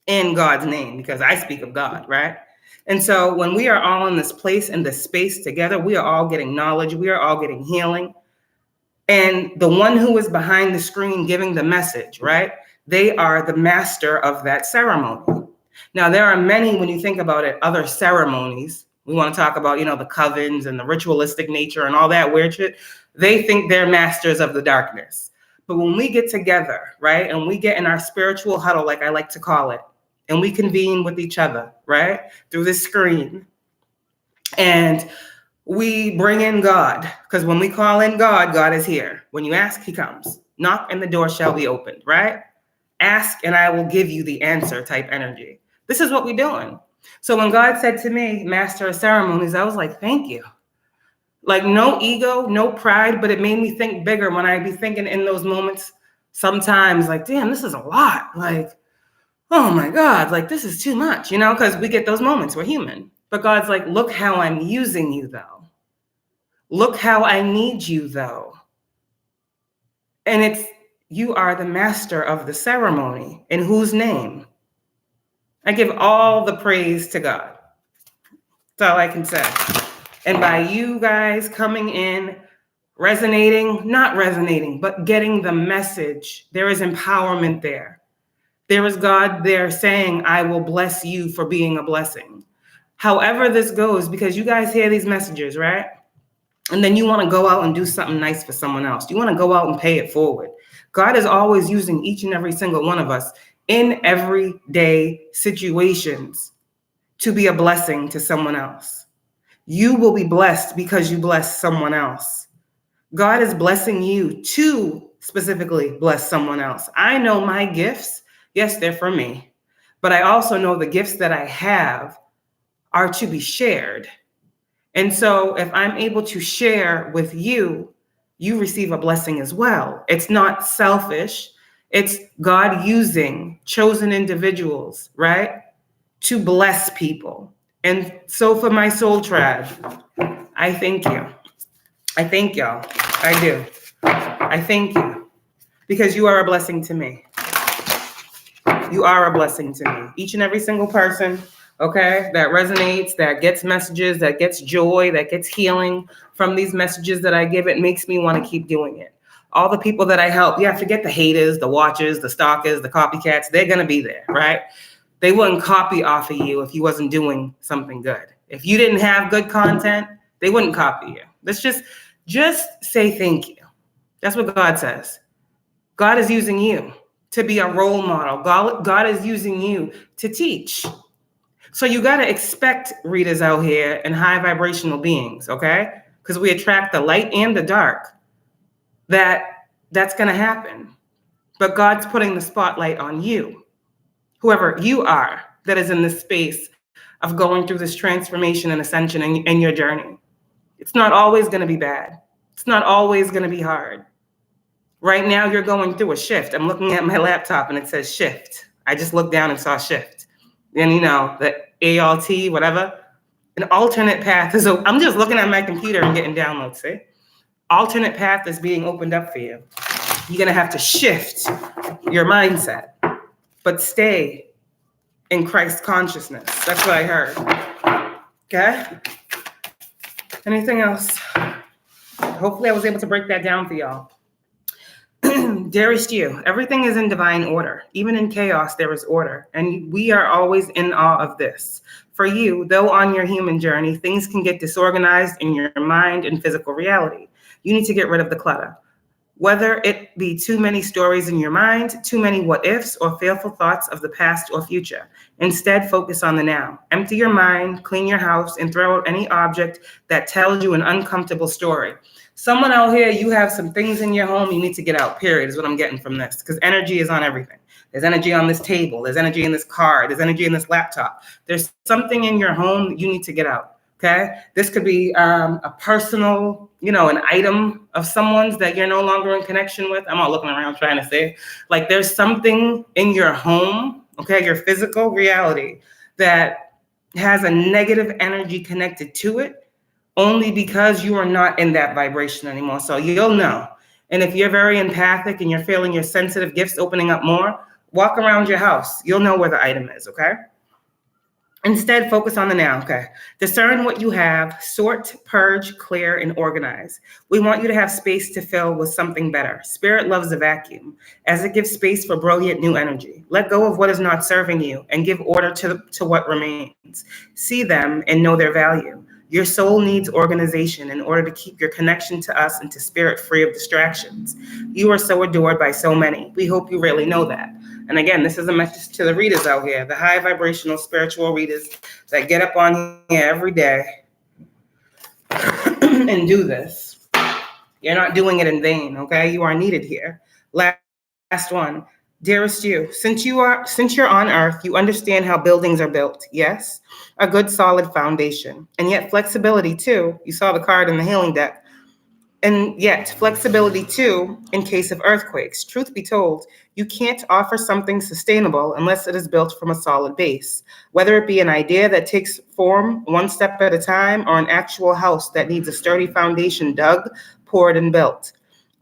in God's name because I speak of God, right? And so when we are all in this place and this space together, we are all getting knowledge. We are all getting healing. And the one who is behind the screen giving the message, right? They are the master of that ceremony. Now, there are many, when you think about it, other ceremonies. We want to talk about, the covens and the ritualistic nature and all that weird shit. They think they're masters of the darkness. But when we get together, right, and we get in our spiritual huddle, like I like to call it, and we convene with each other, right, through this screen, and we bring in God, because when we call in God, God is here. When you ask, he comes. Knock and the door shall be opened, right? Ask and I will give you the answer type energy. This is what we're doing. So when God said to me, master of ceremonies, I was like, thank you. Like no ego, no pride, but it made me think bigger when I be thinking in those moments sometimes like, damn, this is a lot. Like, oh my God, like this is too much, because we get those moments, we're human. But God's like, look how I'm using you though. Look how I need you though. And you are the master of the ceremony. In whose name? I give all the praise to God. That's all I can say. And by you guys coming in, not resonating, but getting the message, there is empowerment there. There is God there saying, I will bless you for being a blessing. However this goes, because you guys hear these messages, right? And then you want to go out and do something nice for someone else. You want to go out and pay it forward. God is always using each and every single one of us in everyday situations to be a blessing to someone else. You will be blessed because you bless someone else. God is blessing you to specifically bless someone else. I know my gifts, yes, they're for me, but I also know the gifts that I have are to be shared. And so if I'm able to share with you, you receive a blessing as well. It's not selfish. It's God using chosen individuals, right, to bless people. And so for my soul tribe, I thank you. I thank y'all. I do. I thank you because you are a blessing to me. You are a blessing to me. Each and every single person, okay, that resonates, that gets messages, that gets joy, that gets healing from these messages that I give, it makes me want to keep doing it. All the people that I help, forget the haters, the watchers, the stalkers, the copycats, they're going to be there, right? They wouldn't copy off of you if you wasn't doing something good. If you didn't have good content, they wouldn't copy you. Let's just say thank you. That's what God says. God is using you to be a role model. God is using you to teach. So you got to expect readers out here and high vibrational beings, okay? Because we attract the light and the dark. That's going to happen. But God's putting the spotlight on you. Whoever you are that is in this space of going through this transformation and ascension in your journey. It's not always going to be bad. It's not always going to be hard. Right now, you're going through a shift. I'm looking at my laptop and it says shift. I just looked down and saw shift. And the ALT, whatever. An alternate path is, I'm just looking at my computer and getting downloads, see? Alternate path is being opened up for you. You're going to have to shift your mindset, but stay in Christ consciousness. That's what I heard. Okay? Anything else? Hopefully I was able to break that down for y'all. Dearest you, everything is in divine order. Even in chaos, there is order. And we are always in awe of this. For you, though on your human journey, things can get disorganized in your mind and physical reality. You need to get rid of the clutter. Whether it be too many stories in your mind, too many what ifs, or fearful thoughts of the past or future. Instead, focus on the now. Empty your mind, clean your house, and throw out any object that tells you an uncomfortable story. Someone out here, you have some things in your home you need to get out, period, is what I'm getting from this. Because energy is on everything. There's energy on this table. There's energy in this car. There's energy in this laptop. There's something in your home that you need to get out, okay? This could be a personal, an item of someone's that you're no longer in connection with. I'm all looking around trying to say, like, there's something in your home, okay, your physical reality that has a negative energy connected to it, only because you are not in that vibration anymore. So you'll know. And if you're very empathic and you're feeling your sensitive gifts opening up more, walk around your house. You'll know where the item is, okay? Instead, focus on the now, okay? Discern what you have, sort, purge, clear, and organize. We want you to have space to fill with something better. Spirit loves a vacuum, as it gives space for brilliant new energy. Let go of what is not serving you and give order to what remains. See them and know their value. Your soul needs organization in order to keep your connection to us and to spirit free of distractions. You are so adored by so many. We hope you really know that. And again, this is a message to the readers out here, the high vibrational spiritual readers that get up on here every day and do this. You're not doing it in vain, okay? You are needed here. Last one. Dearest you, since you're on Earth, you understand how buildings are built, yes? A good solid foundation. And yet flexibility too. You saw the card in the healing deck. And yet flexibility too in case of earthquakes. Truth be told, you can't offer something sustainable unless it is built from a solid base. Whether it be an idea that takes form one step at a time or an actual house that needs a sturdy foundation dug, poured, and built.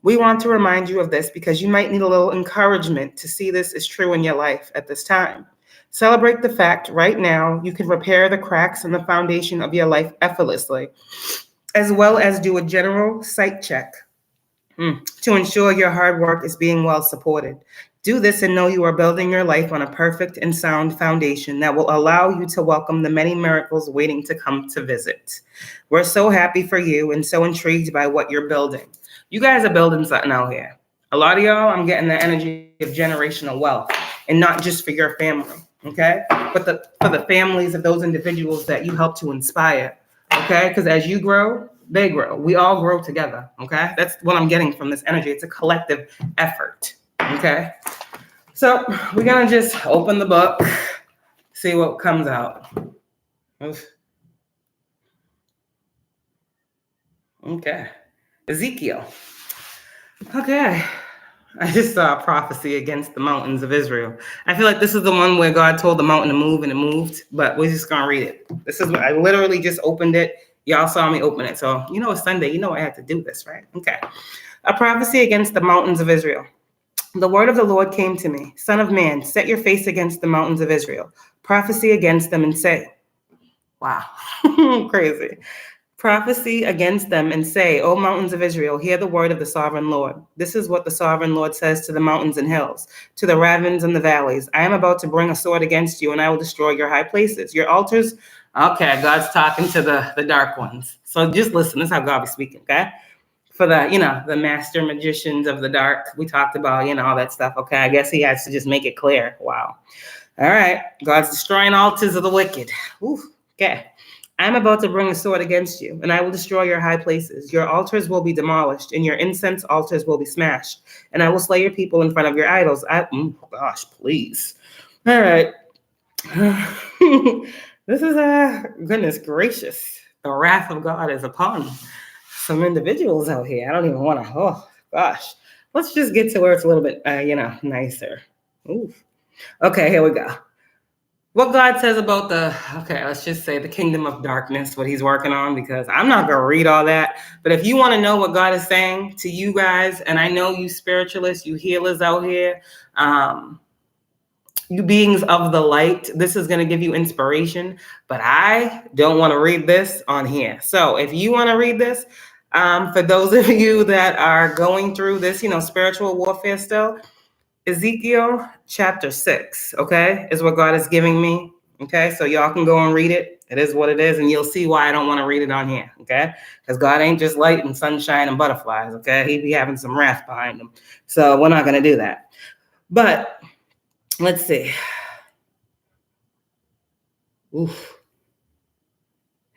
We want to remind you of this because you might need a little encouragement to see this is true in your life at this time. Celebrate the fact right now you can repair the cracks in the foundation of your life effortlessly, as well as do a general sight check to ensure your hard work is being well supported. Do this and know you are building your life on a perfect and sound foundation that will allow you to welcome the many miracles waiting to come to visit. We're so happy for you and so intrigued by what you're building. You guys are building something out here. A lot of y'all, I'm getting the energy of generational wealth, and not just for your family, okay? But for the families of those individuals that you help to inspire, okay? Because as you grow, they grow. We all grow together, okay? That's what I'm getting from this energy. It's a collective effort, okay? So we're gonna just open the book, see what comes out. Okay. Ezekiel. Okay. I just saw a prophecy against the mountains of Israel. I feel like this is the one where God told the mountain to move and it moved, but we're just gonna read it. This is what I literally just opened it. Y'all saw me open it. So it's Sunday. I had to do this, right? Okay. A prophecy against the mountains of Israel. The word of the Lord came to me. Son of man, set your face against the mountains of Israel. Prophecy against them and say, wow, crazy. Prophecy against them and say, O mountains of Israel, hear the word of the sovereign Lord. This is what the sovereign Lord says to the mountains and hills, to the ravines and the valleys. I am about to bring a sword against you, and I will destroy your high places. Your altars. Okay, God's talking to the dark ones. So just listen. This is how God be speaking, okay? For the master magicians of the dark. We talked about, all that stuff. Okay, I guess he has to just make it clear. Wow. All right. God's destroying altars of the wicked. Ooh, okay. I'm about to bring a sword against you, and I will destroy your high places. Your altars will be demolished, and your incense altars will be smashed, and I will slay your people in front of your idols. Gosh, please. All right. This is goodness gracious. The wrath of God is upon some individuals out here. I don't even want to. Oh gosh. Let's just get to where it's a little bit, nicer. Ooh. Okay, here we go. What God says about let's just say the kingdom of darkness, what he's working on, because I'm not going to read all that. But if you want to know what God is saying to you guys, and I know you spiritualists, you healers out here, you beings of the light, this is going to give you inspiration. But I don't want to read this on here. So if you want to read this, for those of you that are going through this, spiritual warfare still, Ezekiel chapter 6, okay, is what God is giving me, okay? So y'all can go and read it. It is what it is, and you'll see why I don't want to read it on here, okay? Because God ain't just light and sunshine and butterflies, okay? He'd be having some wrath behind him. So we're not going to do that. But let's see. Oof.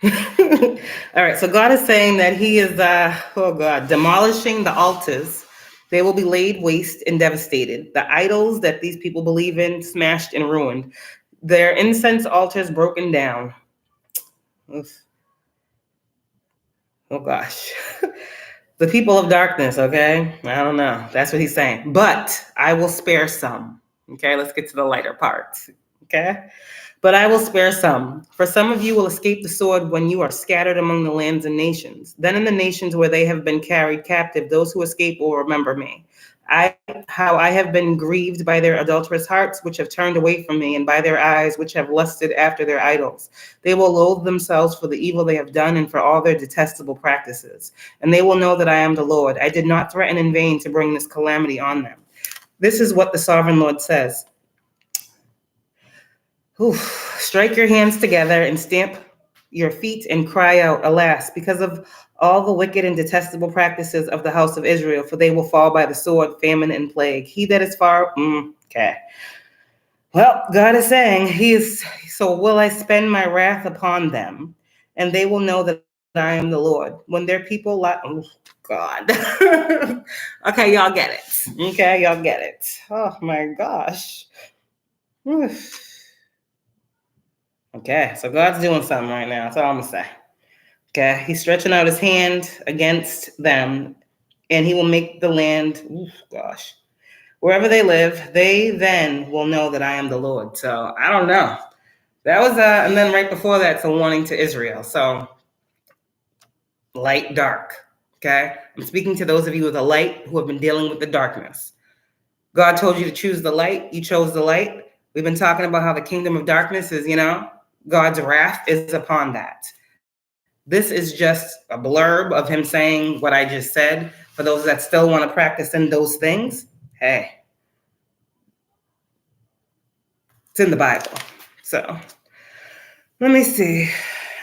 All right, so God is saying that he is, demolishing the altars. They will be laid waste and devastated. The idols that these people believe in, smashed and ruined. Their incense altars broken down. Oof. Oh gosh. The people of darkness, okay? I don't know. That's what he's saying. But I will spare some. Okay, let's get to the lighter part. Okay? But I will spare some. For some of you will escape the sword when you are scattered among the lands and nations. Then in the nations where they have been carried captive, those who escape will remember me. How I have been grieved by their adulterous hearts, which have turned away from me, and by their eyes, which have lusted after their idols. They will loathe themselves for the evil they have done and for all their detestable practices. And they will know that I am the Lord. I did not threaten in vain to bring this calamity on them. This is what the sovereign Lord says. Strike your hands together and stamp your feet and cry out, alas, because of all the wicked and detestable practices of the house of Israel, for they will fall by the sword, famine, and plague. He that is far, okay. Well, God is saying, so will I spend my wrath upon them, and they will know that I am the Lord. When their people God. Okay, y'all get it. Okay, y'all get it. Oh my gosh. Okay, so God's doing something right now. That's all I'm gonna say. Okay, he's stretching out his hand against them, and he will make the land, wherever they live, they then will know that I am the Lord. So I don't know. That was and then right before that, it's a warning to Israel. So light, dark. Okay, I'm speaking to those of you with the light who have been dealing with the darkness. God told you to choose the light. You chose the light. We've been talking about how the kingdom of darkness is, God's wrath is upon that. This is just a blurb of him saying what I just said. For those that still want to practice in those things, hey, it's in the Bible. So let me see.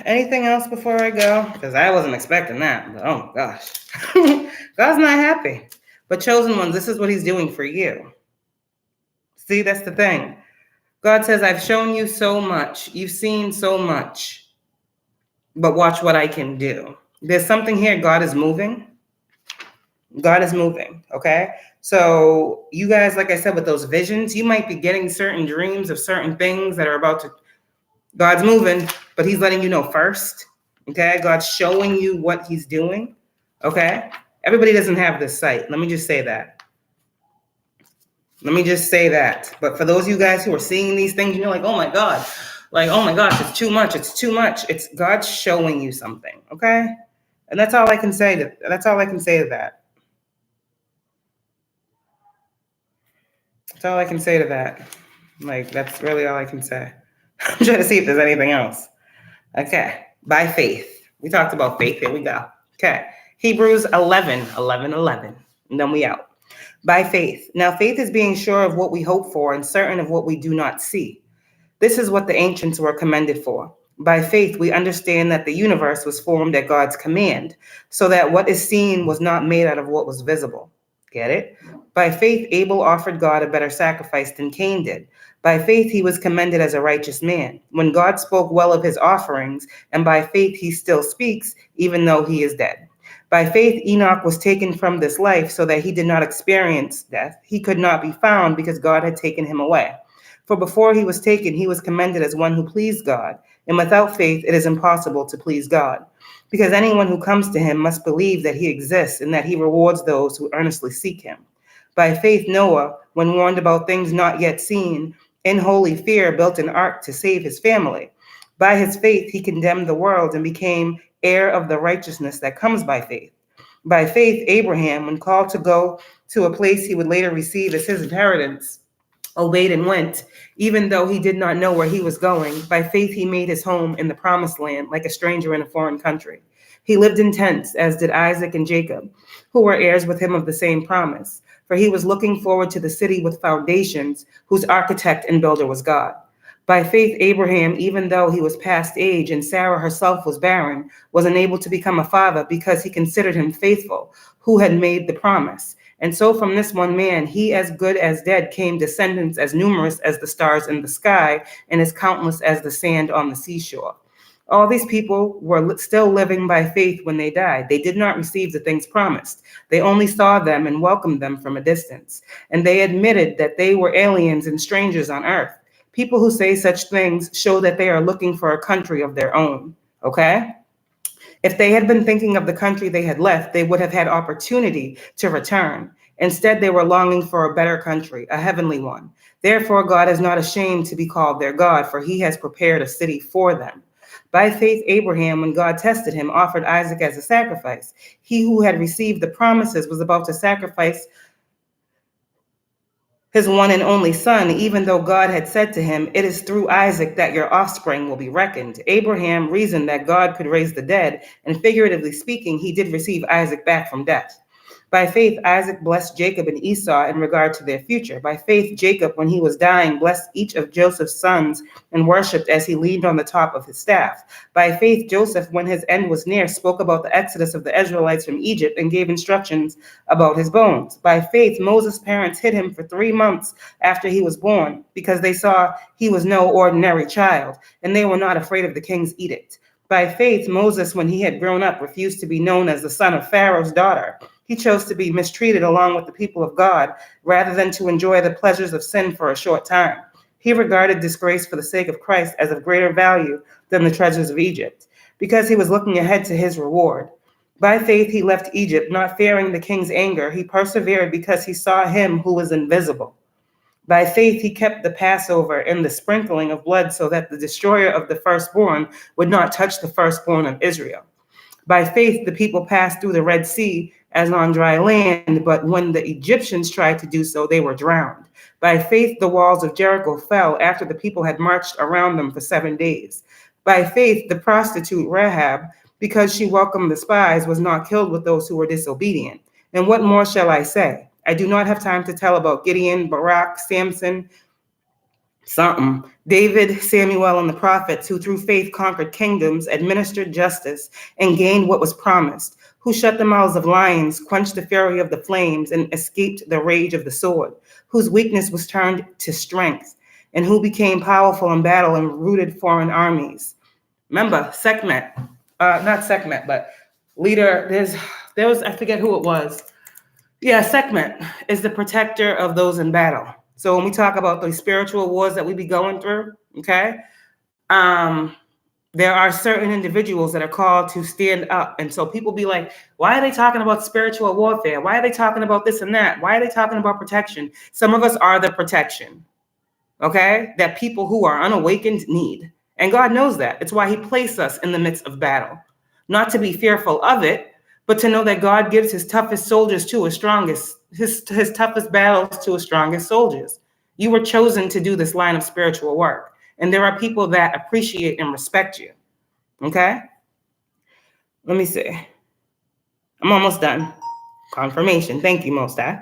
Anything else before I go? Because I wasn't expecting that. But oh gosh. God's not happy. But chosen ones, this is what he's doing for you. See, that's the thing. God says, I've shown you so much. You've seen so much. But watch what I can do. There's something here. God is moving. God is moving, okay? So you guys, like I said, with those visions, you might be getting certain dreams of certain things that are about to, God's moving, but he's letting you know first, okay? God's showing you what he's doing, okay? Everybody doesn't have this sight. Let me just say that. Let me just say that. But for those of you guys who are seeing these things, you're like, oh my God, oh my gosh, it's too much. It's too much. It's God showing you something, okay? And that's all I can say to that. That's all I can say to that. That's all I can say to that. That's really all I can say. I'm trying to see if there's anything else. Okay. By faith. We talked about faith. Here we go. Okay. Hebrews 11. And then we out. By faith. Now, faith is being sure of what we hope for and certain of what we do not see. This is what the ancients were commended for. By faith, we understand that the universe was formed at God's command, so that what is seen was not made out of what was visible. Get it? By faith, Abel offered God a better sacrifice than Cain did. By faith, he was commended as a righteous man. When God spoke well of his offerings, and by faith he still speaks, even though he is dead. By faith, Enoch was taken from this life so that he did not experience death. He could not be found because God had taken him away. For before he was taken, he was commended as one who pleased God. And without faith, it is impossible to please God. Because anyone who comes to him must believe that he exists and that he rewards those who earnestly seek him. By faith, Noah, when warned about things not yet seen, in holy fear built an ark to save his family. By his faith, he condemned the world and became heir of the righteousness that comes by faith. By faith, Abraham, when called to go to a place he would later receive as his inheritance, obeyed and went, even though he did not know where he was going. By faith, he made his home in the promised land, like a stranger in a foreign country. He lived in tents, as did Isaac and Jacob, who were heirs with him of the same promise. For he was looking forward to the city with foundations, whose architect and builder was God. By faith, Abraham, even though he was past age and Sarah herself was barren, was unable to become a father because he considered him faithful, who had made the promise. And so from this one man, he as good as dead, came descendants as numerous as the stars in the sky and as countless as the sand on the seashore. All these people were still living by faith when they died. They did not receive the things promised. They only saw them and welcomed them from a distance. And they admitted that they were aliens and strangers on earth. People who say such things show that they are looking for a country of their own, okay? If they had been thinking of the country they had left, they would have had opportunity to return. Instead, they were longing for a better country, a heavenly one. Therefore, God is not ashamed to be called their God, for he has prepared a city for them. By faith, Abraham, when God tested him, offered Isaac as a sacrifice. He who had received the promises was about to sacrifice his one and only son, even though God had said to him, "It is through Isaac that your offspring will be reckoned." Abraham reasoned that God could raise the dead, and figuratively speaking, he did receive Isaac back from death. By faith, Isaac blessed Jacob and Esau in regard to their future. By faith, Jacob, when he was dying, blessed each of Joseph's sons and worshipped as he leaned on the top of his staff. By faith, Joseph, when his end was near, spoke about the exodus of the Israelites from Egypt and gave instructions about his bones. By faith, Moses' parents hid him for 3 months after he was born because they saw he was no ordinary child, and they were not afraid of the king's edict. By faith, Moses, when he had grown up, refused to be known as the son of Pharaoh's daughter. He chose to be mistreated along with the people of God rather than to enjoy the pleasures of sin for a short time. He regarded disgrace for the sake of Christ as of greater value than the treasures of Egypt, because he was looking ahead to his reward. By faith, he left Egypt, not fearing the king's anger. He persevered because he saw him who was invisible. By faith, he kept the Passover and the sprinkling of blood so that the destroyer of the firstborn would not touch the firstborn of Israel. By faith, the people passed through the Red Sea as on dry land, but when the Egyptians tried to do so, they were drowned. By faith, the walls of Jericho fell after the people had marched around them for 7 days. By faith, the prostitute Rahab, because she welcomed the spies, was not killed with those who were disobedient. And what more shall I say? I do not have time to tell about Gideon, Barak, Samson, David, Samuel, and the prophets, who through faith conquered kingdoms, administered justice, and gained what was promised, who shut the mouths of lions, quenched the fury of the flames, and escaped the rage of the sword, whose weakness was turned to strength, and who became powerful in battle and routed foreign armies. Remember, Sekhmet, not Sekhmet, but leader, there was, I forget who it was. Yeah, Sekhmet is the protector of those in battle. So when we talk about the spiritual wars that we be going through, okay, there are certain individuals that are called to stand up. And so people be like, why are they talking about spiritual warfare? Why are they talking about this and that? Why are they talking about protection? Some of us are the protection, okay, that people who are unawakened need. And God knows that. It's why he placed us in the midst of battle, not to be fearful of it, but to know that God gives his toughest soldiers to his strongest, his toughest battles to his strongest soldiers. You were chosen to do this line of spiritual work. And there are people that appreciate and respect you. Okay? Let me see. I'm almost done. Confirmation. Thank you, Most High.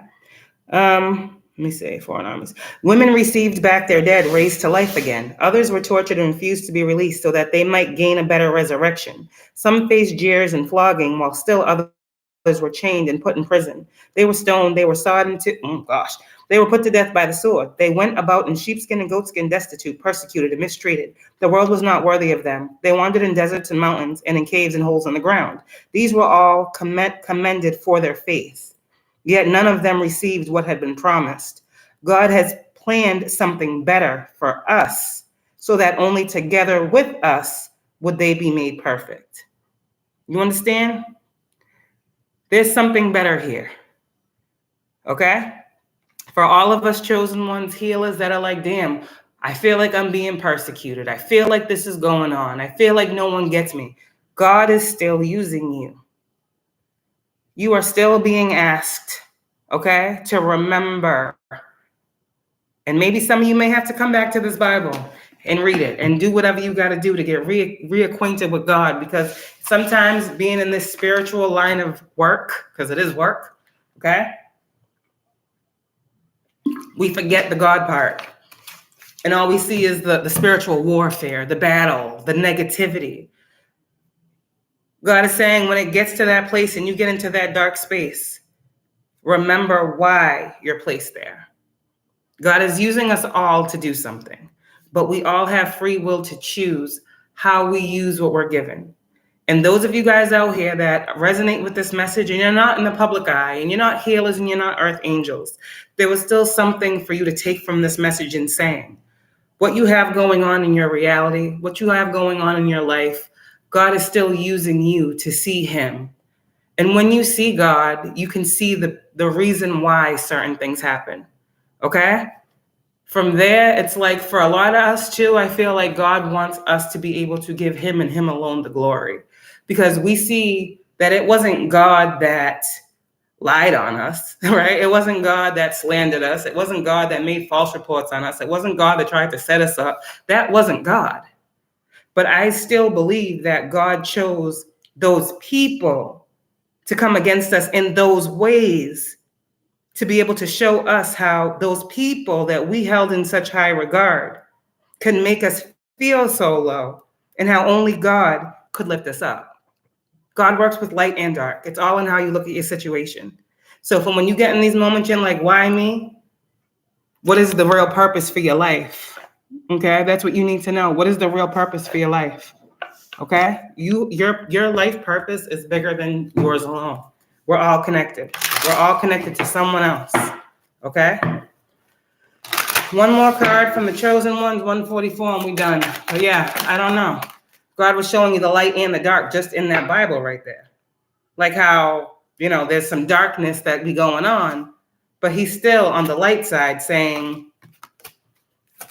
Let me see, foreign armies. Women received back their dead, raised to life again. Others were tortured and refused to be released so that they might gain a better resurrection. Some faced jeers and flogging, while still others were chained and put in prison. They were stoned, they were sodden to, they were put to death by the sword. They went about in sheepskin and goatskin, destitute, persecuted, and mistreated. The world was not worthy of them. They wandered in deserts and mountains and in caves and holes in the ground. These were all commended for their faith. Yet none of them received what had been promised. God has planned something better for us, so that only together with us would they be made perfect. You understand? There's something better here. Okay? For all of us chosen ones, healers that are like, damn, I feel like I'm being persecuted. I feel like this is going on. I feel like no one gets me. God is still using you. You are still being asked, okay, to remember. And maybe some of you may have to come back to this Bible and read it and do whatever you got to do to get reacquainted with God, because sometimes being in this spiritual line of work, because it is work, okay, we forget the God part. And all we see is the spiritual warfare, the battle, the negativity. God is saying when it gets to that place and you get into that dark space, remember why you're placed there. God is using us all to do something, but we all have free will to choose how we use what we're given. And those of you guys out here that resonate with this message and you're not in the public eye and you're not healers and you're not earth angels, there was still something for you to take from this message in saying what you have going on in your reality, what you have going on in your life, God is still using you to see him. And when you see God, you can see the reason why certain things happen. Okay? From there, it's like for a lot of us too, I feel like God wants us to be able to give him and him alone the glory. Because we see that it wasn't God that lied on us, right? It wasn't God that slandered us. It wasn't God that made false reports on us. It wasn't God that tried to set us up. That wasn't God. But I still believe that God chose those people to come against us in those ways to be able to show us how those people that we held in such high regard can make us feel so low and how only God could lift us up. God works with light and dark. It's all in how you look at your situation. So from when you get in these moments, you're like, why me? What is the real purpose for your life? Okay, that's what you need to know. What is the real purpose for your life? Okay, your life purpose is bigger than yours alone. We're all connected. We're all connected to someone else. Okay. One more card from the chosen ones, 144, and we done. But yeah, I don't know. God was showing you the light and the dark just in that Bible right there. Like how, there's some darkness that be going on, but he's still on the light side saying,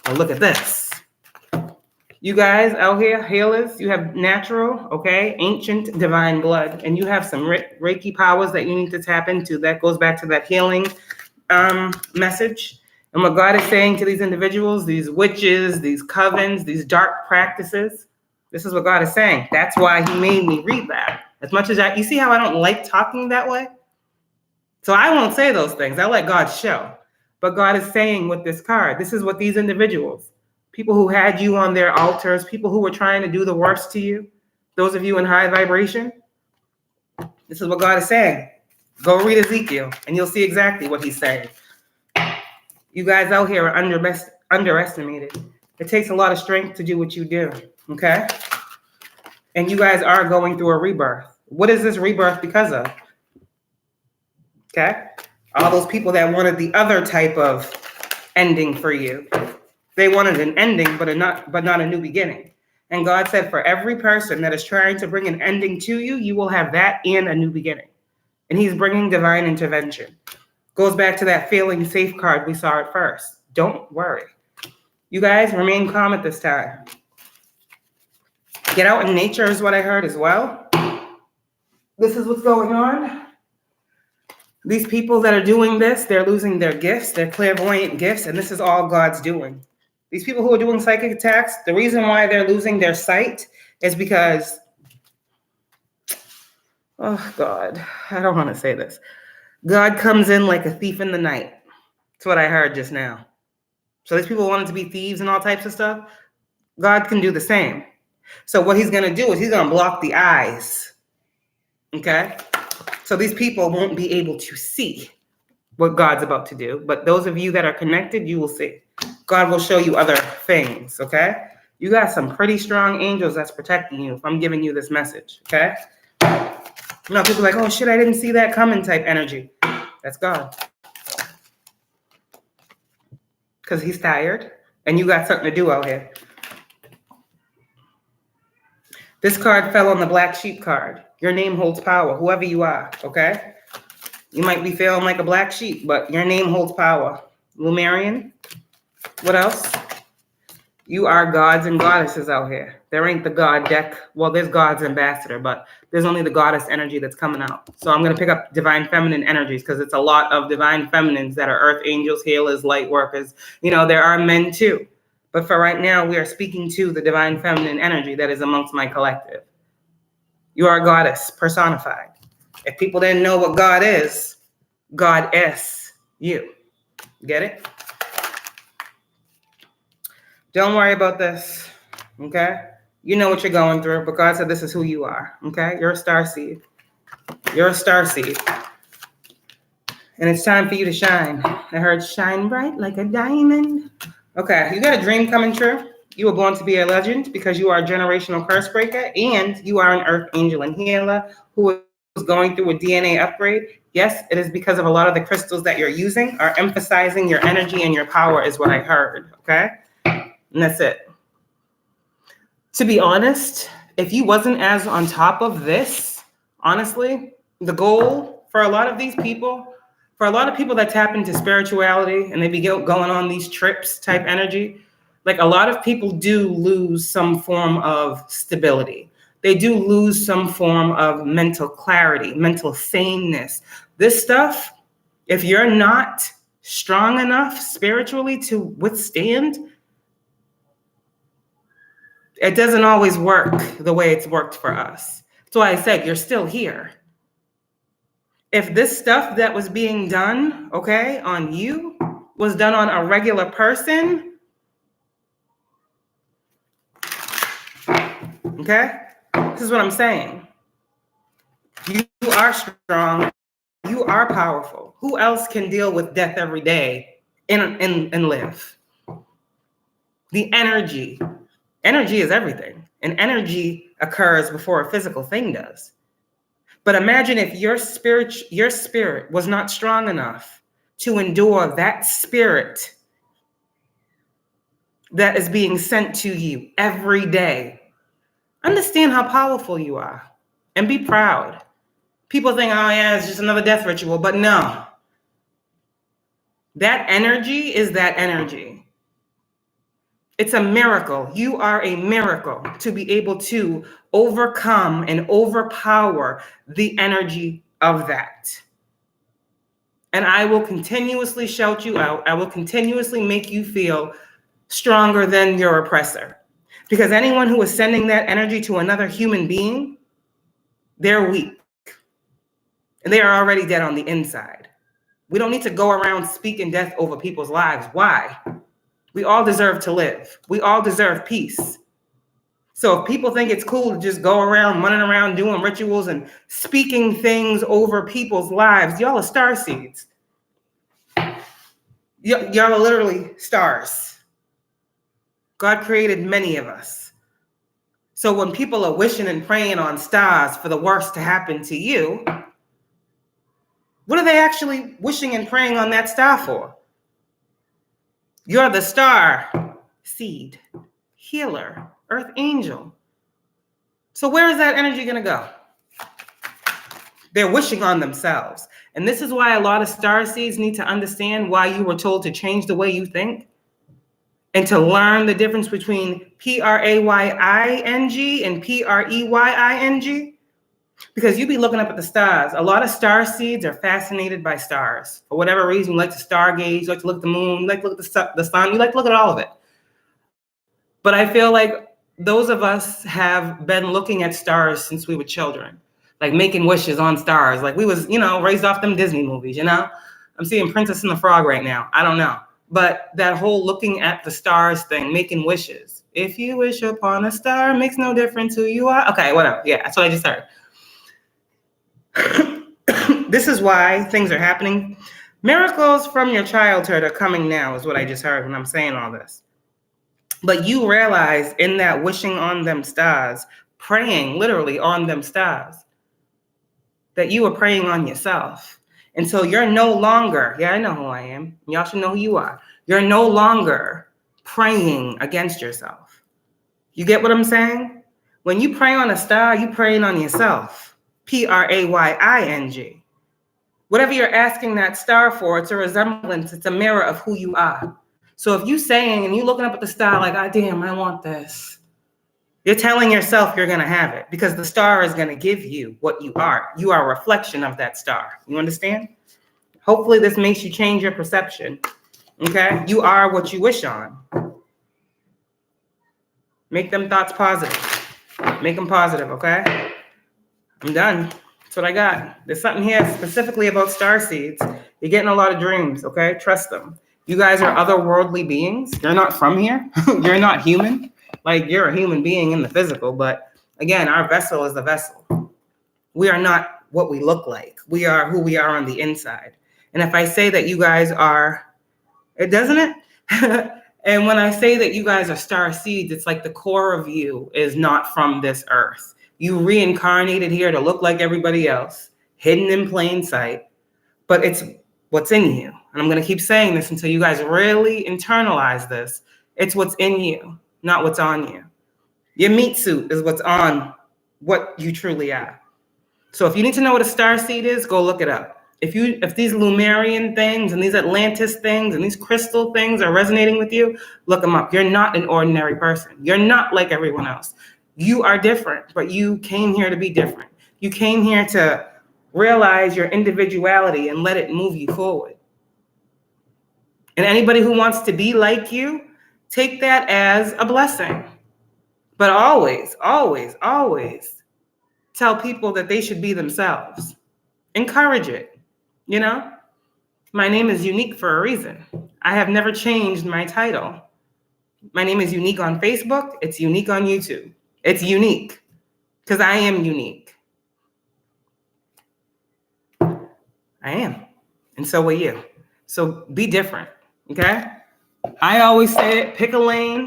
oh, look at this. You guys out here, healers, you have natural, okay, ancient divine blood, and you have some Reiki powers that you need to tap into. That goes back to that healing message. And what God is saying to these individuals, these witches, these covens, these dark practices, this is what God is saying. That's why he made me read that. As much as you see how I don't like talking that way? So I won't say those things. I let God show. But God is saying with this card, this is what these individuals, people who had you on their altars, people who were trying to do the worst to you, those of you in high vibration, this is what God is saying. Go read Ezekiel and you'll see exactly what he's saying. You guys out here are underestimated. It takes a lot of strength to do what you do, okay? And you guys are going through a rebirth. What is this rebirth because of? Okay? All those people that wanted the other type of ending for you. They wanted an ending, but not a new beginning. And God said, for every person that is trying to bring an ending to you, you will have that and a new beginning. And he's bringing divine intervention. Goes back to that feeling safe card we saw at first. Don't worry. You guys remain calm at this time. Get out in nature is what I heard as well. This is what's going on. These people that are doing this, they're losing their gifts, their clairvoyant gifts, and this is all God's doing. These people who are doing psychic attacks, the reason why they're losing their sight is because, oh God, I don't want to say this. God comes in like a thief in the night. That's what I heard just now. So these people wanted to be thieves and all types of stuff. God can do the same. So what he's going to do is he's going to block the eyes. Okay? So these people won't be able to see what God's about to do. But those of you that are connected, you will see. God will show you other things, okay? You got some pretty strong angels that's protecting you if I'm giving you this message, okay? People are like, oh shit, I didn't see that coming type energy. That's God. Because he's tired and you got something to do out here. This card fell on the black sheep card. Your name holds power, whoever you are, okay? You might be feeling like a black sheep, but your name holds power. Lumerian. What else? You are gods and goddesses out here. There ain't the God deck. Well, there's God's ambassador, but there's only the goddess energy that's coming out. So I'm going to pick up divine feminine energies because it's a lot of divine feminines that are earth angels, healers, light workers. There are men too. But for right now, we are speaking to the divine feminine energy that is amongst my collective. You are a goddess personified. If people didn't know what God is you. Get it? Don't worry about this, okay? You know what you're going through, but God said this is who you are, okay? You're a starseed. You're a starseed. And it's time for you to shine. I heard shine bright like a diamond. Okay, you got a dream coming true? You were born to be a legend because you are a generational curse breaker and you are an earth angel and healer who is going through a DNA upgrade. Yes, it is because of a lot of the crystals that you're using are emphasizing your energy and your power is what I heard, okay? And that's it. To be honest, if you wasn't as on top of this, honestly, the goal for a lot of these people, for a lot of people that tap into spirituality and they be going on these trips type energy, like a lot of people do lose some form of stability. They do lose some form of mental clarity, mental saneness. This stuff, if you're not strong enough spiritually to withstand, it doesn't always work the way it's worked for us. That's why I said you're still here. If this stuff that was being done, okay, on you was done on a regular person, okay, this is what I'm saying. You are strong. You are powerful. Who else can deal with death every day and live? The energy. Energy is everything. And energy occurs before a physical thing does. But imagine if your spirit was not strong enough to endure that spirit that is being sent to you every day. Understand how powerful you are and be proud. People think, oh yeah, it's just another death ritual, but no. That energy is that energy. It's a miracle. You are a miracle to be able to overcome and overpower the energy of that. And I will continuously shout you out. I will continuously make you feel stronger than your oppressor. Because anyone who is sending that energy to another human being, they're weak. And they are already dead on the inside. We don't need to go around speaking death over people's lives. Why? We all deserve to live. We all deserve peace. So if people think it's cool to just go around, running around, doing rituals and speaking things over people's lives, y'all are starseeds. Y'all are literally stars. God created many of us. So when people are wishing and praying on stars for the worst to happen to you, what are they actually wishing and praying on that star for? You're the star seed, healer, earth angel. So where is that energy going to go? They're wishing on themselves. And this is why a lot of star seeds need to understand why you were told to change the way you think and to learn the difference between PRAYING and PREYING. Because you be looking up at the stars. A lot of star seeds are fascinated by stars. For whatever reason, you like to stargaze, you like to look at the moon, you like to look at the sun, you like to look at all of it. But I feel like those of us have been looking at stars since we were children, like making wishes on stars. Like we was, raised off them Disney movies, I'm seeing Princess and the Frog right now. I don't know. But that whole looking at the stars thing, making wishes. If you wish upon a star, makes no difference who you are. Okay, whatever. Yeah, that's what I just heard. This is why things are happening. Miracles from your childhood are coming now, is what I just heard when I'm saying all this. But you realize in that wishing on them stars, praying literally on them stars, that you are praying on yourself. And so you're no longer, I know who I am. Y'all should know who you are. You're no longer praying against yourself. You get what I'm saying? When you pray on a star, you're praying on yourself. PRAYING. Whatever you're asking that star for, it's a resemblance, it's a mirror of who you are. So if you're saying and you're looking up at the star like, oh, damn, I want this, you're telling yourself you're going to have it because the star is going to give you what you are. You are a reflection of that star. You understand? Hopefully this makes you change your perception. Okay? You are what you wish on. Make them thoughts positive. Make them positive, okay? I'm done. That's what I got. There's something here specifically about star seeds. You're getting a lot of dreams, okay? Trust them. You guys are otherworldly beings. You're not from here. You're not human. Like, you're a human being in the physical, but again, our vessel is the vessel. We are not what we look like. We are who we are on the inside. And if I say that you guys are, doesn't it? And when I say that you guys are star seeds, it's like the core of you is not from this earth. You reincarnated here to look like everybody else, hidden in plain sight, but it's what's in you. And I'm going to keep saying this until you guys really internalize this. It's what's in you, not what's on you. Your meat suit is what's on what you truly are. So if you need to know what a star seed is, go look it up. If these Lumerian things and these Atlantis things and these crystal things are resonating with you, look them up. You're not an ordinary person. You're not like everyone else. You are different, but you came here to be different. You came here to realize your individuality and let it move you forward. And anybody who wants to be like you, take that as a blessing. But always, always, always tell people that they should be themselves. Encourage it. You know, my name is unique for a reason. I have never changed my title. My name is unique on Facebook. It's unique on YouTube. It's unique because I am unique. I am. And so are you. So be different. Okay. I always say it, pick a lane,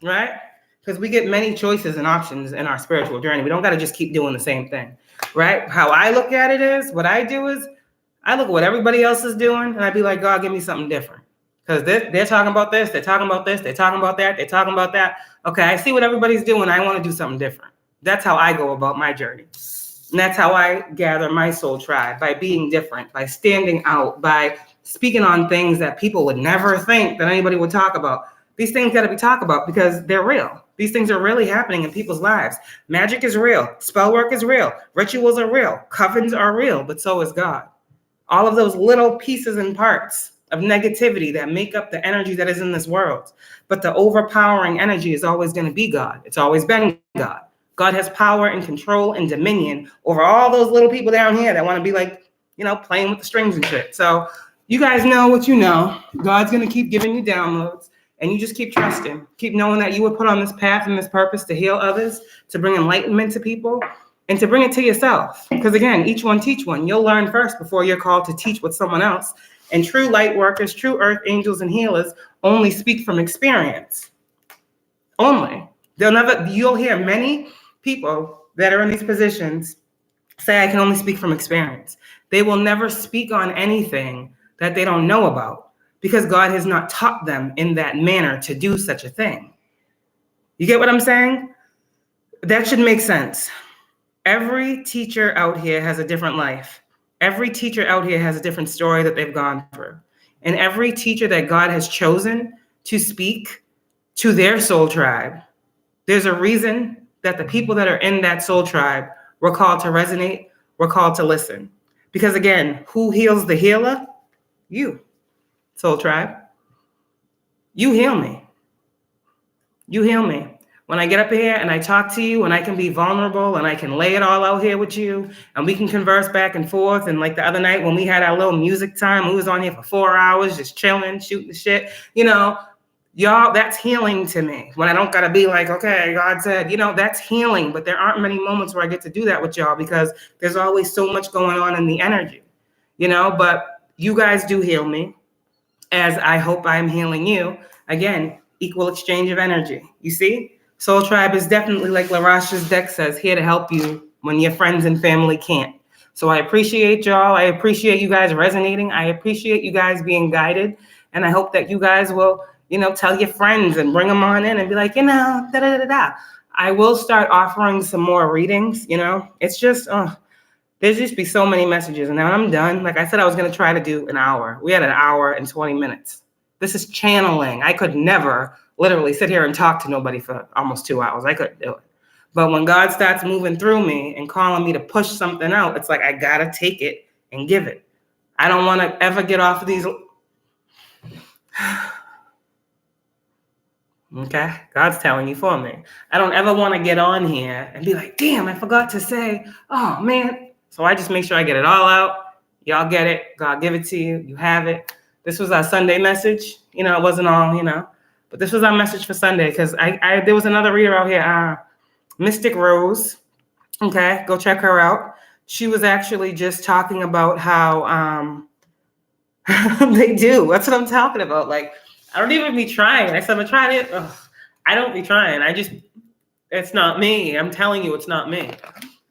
right? Because we get many choices and options in our spiritual journey. We don't got to just keep doing the same thing, right? How I look at it is, what I do is, I look at what everybody else is doing, and I'd be like, God, give me something different. Because they're talking about this, they're talking about this, they're talking about that, they're talking about that. Okay, I see what everybody's doing. I want to do something different. That's how I go about my journey. And that's how I gather my soul tribe, by being different, by standing out, by speaking on things that people would never think that anybody would talk about. These things got to be talked about because they're real. These things are really happening in people's lives. Magic is real. Spell work is real. Rituals are real. Covens are real, but so is God. All of those little pieces and parts of negativity that make up the energy that is in this world. But the overpowering energy is always going to be God. It's always been God. God has power and control and dominion over all those little people down here that want to be like, playing with the strings and shit. So you guys know what you know. God's going to keep giving you downloads, and you just keep trusting. Keep knowing that you were put on this path and this purpose to heal others, to bring enlightenment to people, and to bring it to yourself. Because again, each one teach one. You'll learn first before you're called to teach with someone else. And true light workers, true earth angels and healers only speak from experience. Only. You'll hear many people that are in these positions say, I can only speak from experience. They will never speak on anything that they don't know about, because God has not taught them in that manner to do such a thing. You get what I'm saying? That should make sense. Every teacher out here has a different life. Every teacher out here has a different story that they've gone through. And every teacher that God has chosen to speak to their soul tribe, there's a reason that the people that are in that soul tribe were called to resonate, were called to listen. Because again, who heals the healer? You, soul tribe. You heal me. You heal me. When I get up here and I talk to you and I can be vulnerable and I can lay it all out here with you and we can converse back and forth. And like the other night when we had our little music time, we was on here for 4 hours, just chilling, shooting the shit, y'all, that's healing to me. When I don't got to be like, okay, God said, that's healing. But there aren't many moments where I get to do that with y'all because there's always so much going on in the energy, but you guys do heal me, as I hope I'm healing you. Again, equal exchange of energy. You see? Soul Tribe is definitely, like LaRasha's deck says, here to help you when your friends and family can't. So I appreciate y'all. I appreciate you guys resonating. I appreciate you guys being guided. And I hope that you guys will, tell your friends and bring them on in and be like, da-da-da-da. I will start offering some more readings, It's just, there's just be so many messages. And now I'm done. Like I said, I was going to try to do an hour. We had an hour and 20 minutes. This is channeling. I could never literally sit here and talk to nobody for almost 2 hours. I couldn't do it. But when God starts moving through me and calling me to push something out, it's like I got to take it and give it. I don't want to ever get off of these. Okay? God's telling you for me. I don't ever want to get on here and be like, damn, I forgot to say, oh, man. So I just make sure I get it all out. Y'all get it. God give it to you. You have it. This was our Sunday message. It wasn't all, but this was our message for Sunday because there was another reader out here, Mystic Rose. Okay, go check her out. She was actually just talking about how they do. That's what I'm talking about. Like, I don't even be trying. I said, I'm trying it. Ugh, I don't be trying. It's not me. I'm telling you, it's not me.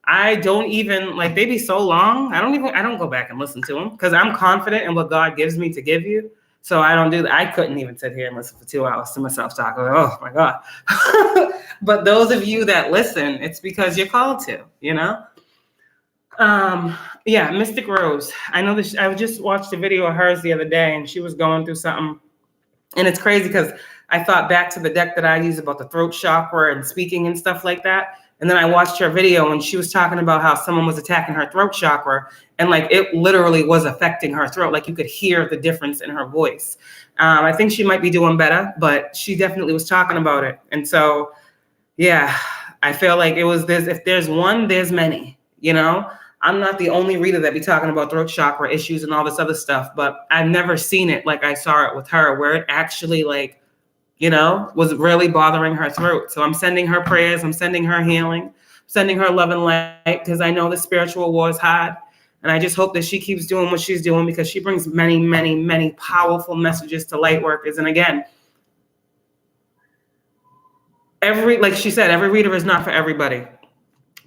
I don't even, like, they be so long. I don't go back and listen to them because I'm confident in what God gives me to give you. So I don't do that. I couldn't even sit here and listen for 2 hours to myself talk. Oh my God. But those of you that listen, it's because you're called to, you know? Yeah, Mystic Rose. I know this. I just watched a video of hers the other day and she was going through something. And it's crazy because I thought back to the deck that I use about the throat chakra and speaking and stuff like that. And then I watched her video and she was talking about how someone was attacking her throat chakra and like it literally was affecting her throat. Like you could hear the difference in her voice. I think she might be doing better, but she definitely was talking about it. And so, yeah, I feel like it was this, if there's one, there's many, you know? I'm not the only reader that be talking about throat chakra issues and all this other stuff, but I've never seen it like I saw it with her, where it actually like, you know, was really bothering her throat. So I'm sending her prayers, I'm sending her healing, sending her love and light, because I know the spiritual war is hard. And I just hope that she keeps doing what she's doing because she brings many, many, many powerful messages to light workers. And again, like she said, every reader is not for everybody.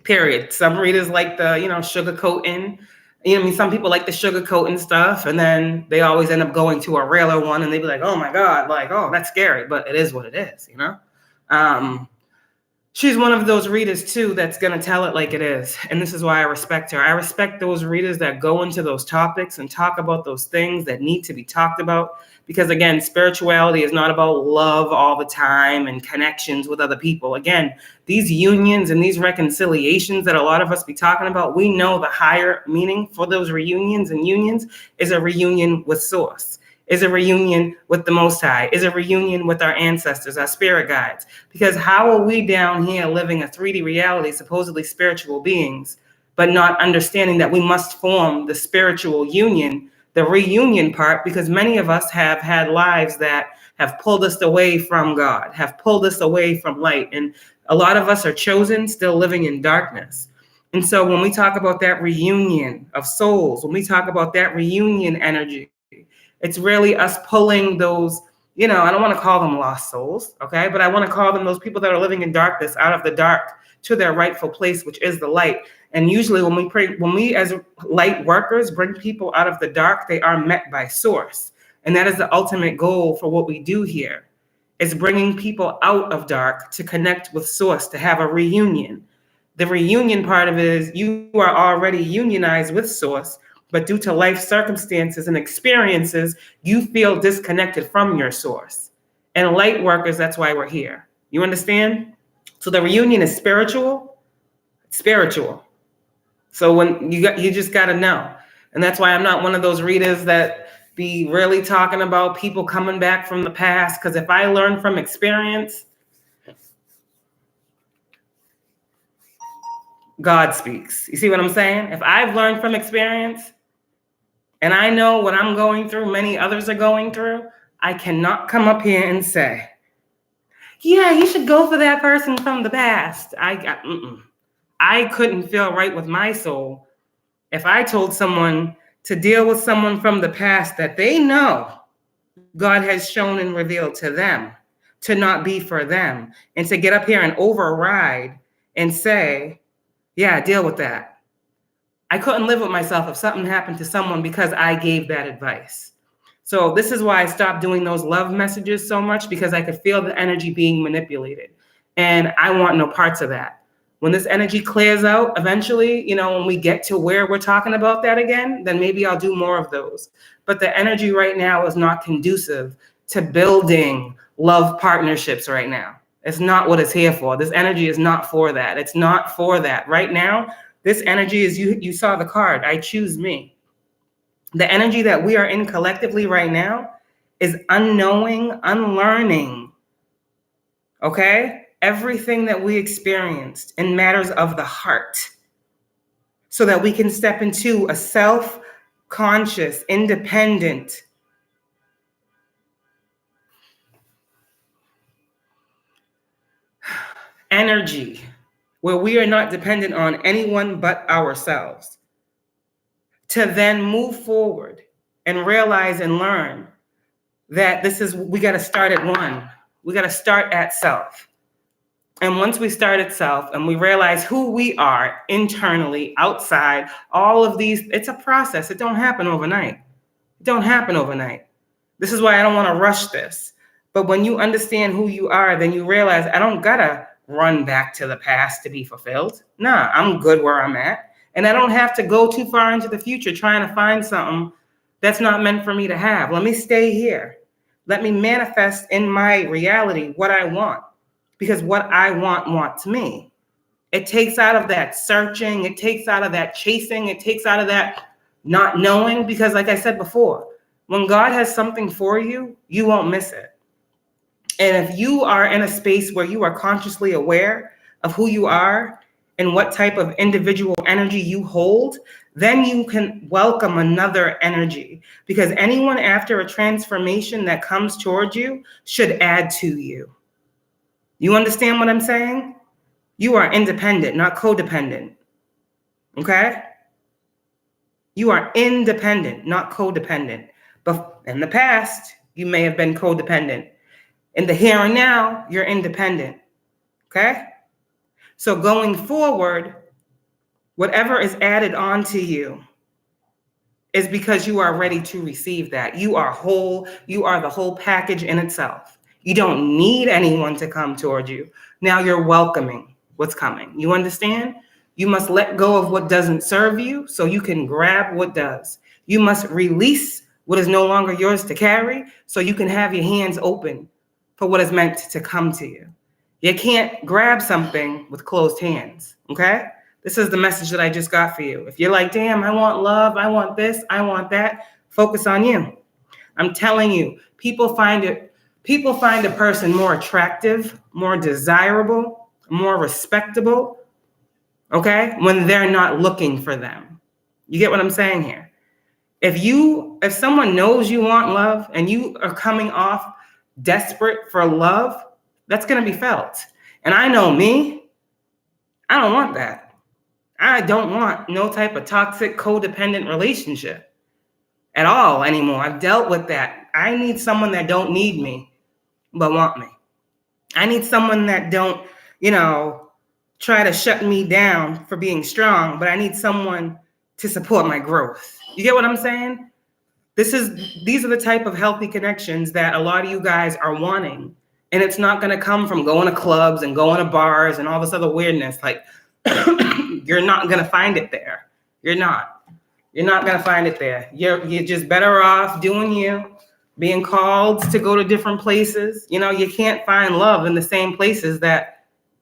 Period. Some readers like the, you know, sugarcoating. You know, I mean, some people like the sugarcoating stuff, and then they always end up going to a realer one, and they be like, "Oh my God, like, oh, that's scary," but it is what it is, you know. She's one of those readers too that's gonna tell it like it is, and this is why I respect her. I respect those readers that go into those topics and talk about those things that need to be talked about. Because again, spirituality is not about love all the time and connections with other people. Again, these unions and these reconciliations that a lot of us be talking about, we know the higher meaning for those reunions and unions is a reunion with Source, is a reunion with the Most High, is a reunion with our ancestors, our spirit guides. Because how are we down here living a 3D reality, supposedly spiritual beings, but not understanding that we must form the spiritual union, the reunion part, because many of us have had lives that have pulled us away from God, have pulled us away from light. And a lot of us are chosen still living in darkness. And so when we talk about that reunion of souls, when we talk about that reunion energy, it's really us pulling those, you know, I don't want to call them lost souls, okay? But I want to call them those people that are living in darkness out of the dark to their rightful place, which is the light. And usually when we pray, when we as light workers bring people out of the dark, they are met by Source. And that is the ultimate goal for what we do here, is bringing people out of dark to connect with Source, to have a reunion. The reunion part of it is you are already unionized with Source, but due to life circumstances and experiences, you feel disconnected from your Source. And light workers, that's why we're here. You understand? So the reunion is spiritual. Spiritual. So when you just got to know. And that's why I'm not one of those readers that be really talking about people coming back from the past. Because if I learn from experience, God speaks. You see what I'm saying? If I've learned from experience and I know what I'm going through, many others are going through, I cannot come up here and say, yeah, you should go for that person from the past. I couldn't feel right with my soul if I told someone to deal with someone from the past that they know God has shown and revealed to them to not be for them, and to get up here and override and say, yeah, deal with that. I couldn't live with myself if something happened to someone because I gave that advice. So this is why I stopped doing those love messages so much, because I could feel the energy being manipulated. And I want no parts of that. When this energy clears out, eventually, you know, when we get to where we're talking about that again, then maybe I'll do more of those. But the energy right now is not conducive to building love partnerships right now. It's not what it's here for. This energy is not for that. It's not for that. Right now, this energy is, you saw the card, I choose me. The energy that we are in collectively right now is unknowing, unlearning, okay? Everything that we experienced in matters of the heart, so that we can step into a self-conscious, independent, energy where we are not dependent on anyone but ourselves, to then move forward and realize and learn that we got to start at one. We got to start at self. And once we start at self and we realize who we are internally, outside, all of these, it's a process. It don't happen overnight. It don't happen overnight. This is why I don't want to rush this. But when you understand who you are, then you realize I don't gotta run back to the past to be fulfilled. Nah, I'm good where I'm at. And I don't have to go too far into the future trying to find something that's not meant for me to have. Let me stay here. Let me manifest in my reality what I want. Because what I want wants me. It takes out of that searching. It takes out of that chasing. It takes out of that not knowing. Because like I said before, when God has something for you, you won't miss it. And if you are in a space where you are consciously aware of who you are and what type of individual energy you hold, then you can welcome another energy. Because anyone after a transformation that comes towards you should add to you. You understand what I'm saying? You are independent, not codependent. Okay? You are independent, not codependent. But in the past, you may have been codependent. In the here and now, you're independent. Okay? So going forward, whatever is added onto you is because you are ready to receive that. You are whole. You are the whole package in itself. You don't need anyone to come toward you. Now you're welcoming what's coming. You understand? You must let go of what doesn't serve you so you can grab what does. You must release what is no longer yours to carry so you can have your hands open for what is meant to come to you. You can't grab something with closed hands, okay? This is the message that I just got for you. If you're like, damn, I want love, I want this, I want that, focus on you. I'm telling you, people find a person more attractive, more desirable, more respectable, okay, when they're not looking for them. You get what I'm saying here? If someone knows you want love and you are coming off desperate for love, that's going to be felt. And I know me, I don't want that. I don't want no type of toxic, codependent relationship at all anymore. I've dealt with that. I need someone that don't need me, but want me. I need someone that don't, try to shut me down for being strong, but I need someone to support my growth. You get what I'm saying? These are the type of healthy connections that a lot of you guys are wanting. And it's not going to come from going to clubs and going to bars and all this other weirdness. Like, you're not going to find it there. You're not going to find it there. You're just better off doing you, being called to go to different places. You can't find love in the same places that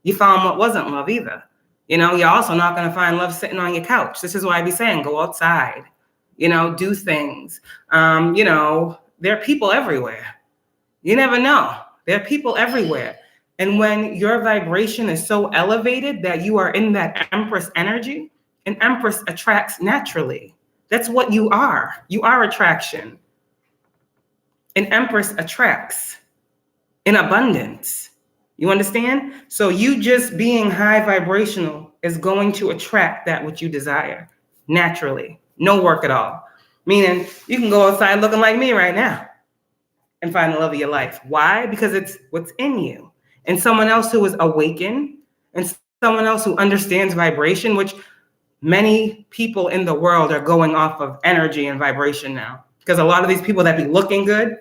you found what wasn't love either. You're also not going to find love sitting on your couch. This is why I be saying, go outside, do things. There are people everywhere. You never know. There are people everywhere. And when your vibration is so elevated that you are in that Empress energy, an Empress attracts naturally. That's what you are. You are attraction. An Empress attracts in abundance. You understand? So you just being high vibrational is going to attract that which you desire naturally. No work at all. Meaning you can go outside looking like me right now and find the love of your life. Why? Because it's what's in you. And someone else who is awakened and someone else who understands vibration, which many people in the world are going off of energy and vibration now. Because a lot of these people that be looking good,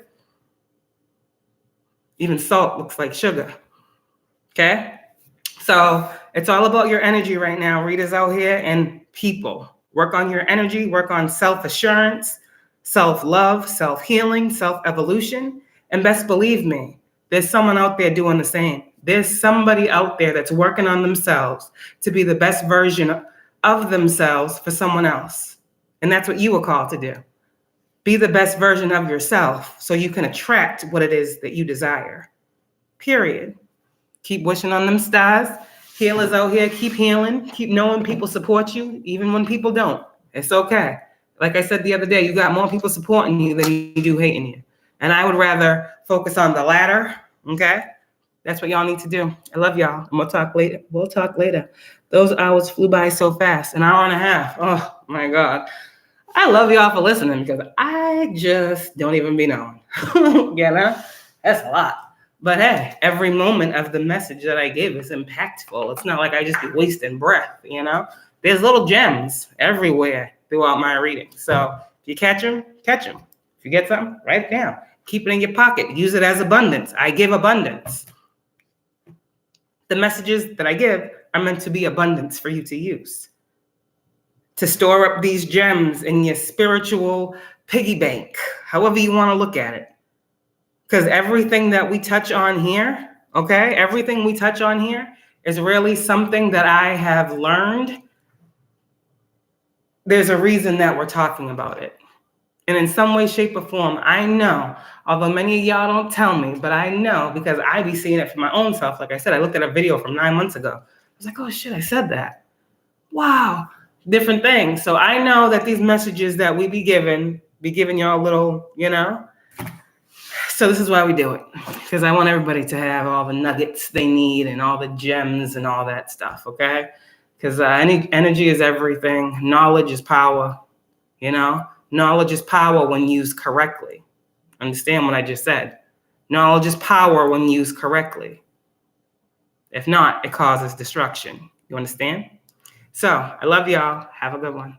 even salt looks like sugar. Okay? So it's all about your energy right now. Readers out here and people. Work on your energy, work on self-assurance, self-love, self-healing, self-evolution. And best believe me, there's someone out there doing the same. There's somebody out there that's working on themselves to be the best version of themselves for someone else. And that's what you were called to do. Be the best version of yourself so you can attract what it is that you desire. Period. Keep wishing on them stars. Healers out here, keep healing. Keep knowing people support you, even when people don't. It's okay. Like I said the other day, you got more people supporting you than you do hating you. And I would rather focus on the latter, okay? That's what y'all need to do. I love y'all. And we'll talk later. We'll talk later. Those hours flew by so fast. An hour and a half. Oh, my God. I love y'all for listening because I just don't even be known. You know, that's a lot. But hey, every moment of the message that I give is impactful. It's not like I just be wasting breath, you know? There's little gems everywhere throughout my reading. So if you catch them, catch them. If you get something, write it down. Keep it in your pocket. Use it as abundance. I give abundance. The messages that I give are meant to be abundance for you to use. To store up these gems in your spiritual piggy bank, however you want to look at it. Because everything that we touch on here, okay, everything we touch on here is really something that I have learned. There's a reason that we're talking about it. And in some way, shape, or form, I know, although many of y'all don't tell me, but I know because I be seeing it for my own self. Like I said, I looked at a video from 9 months ago. I was like, oh shit, I said that. Wow, different things. So I know that these messages that we be giving y'all a little, you know. So this is why we do it, because I want everybody to have all the nuggets they need and all the gems and all that stuff, okay? Because energy is everything. Knowledge is power, you know? Knowledge is power when used correctly. Understand what I just said? Knowledge is power when used correctly. If not, it causes destruction. You understand? So I love y'all. Have a good one.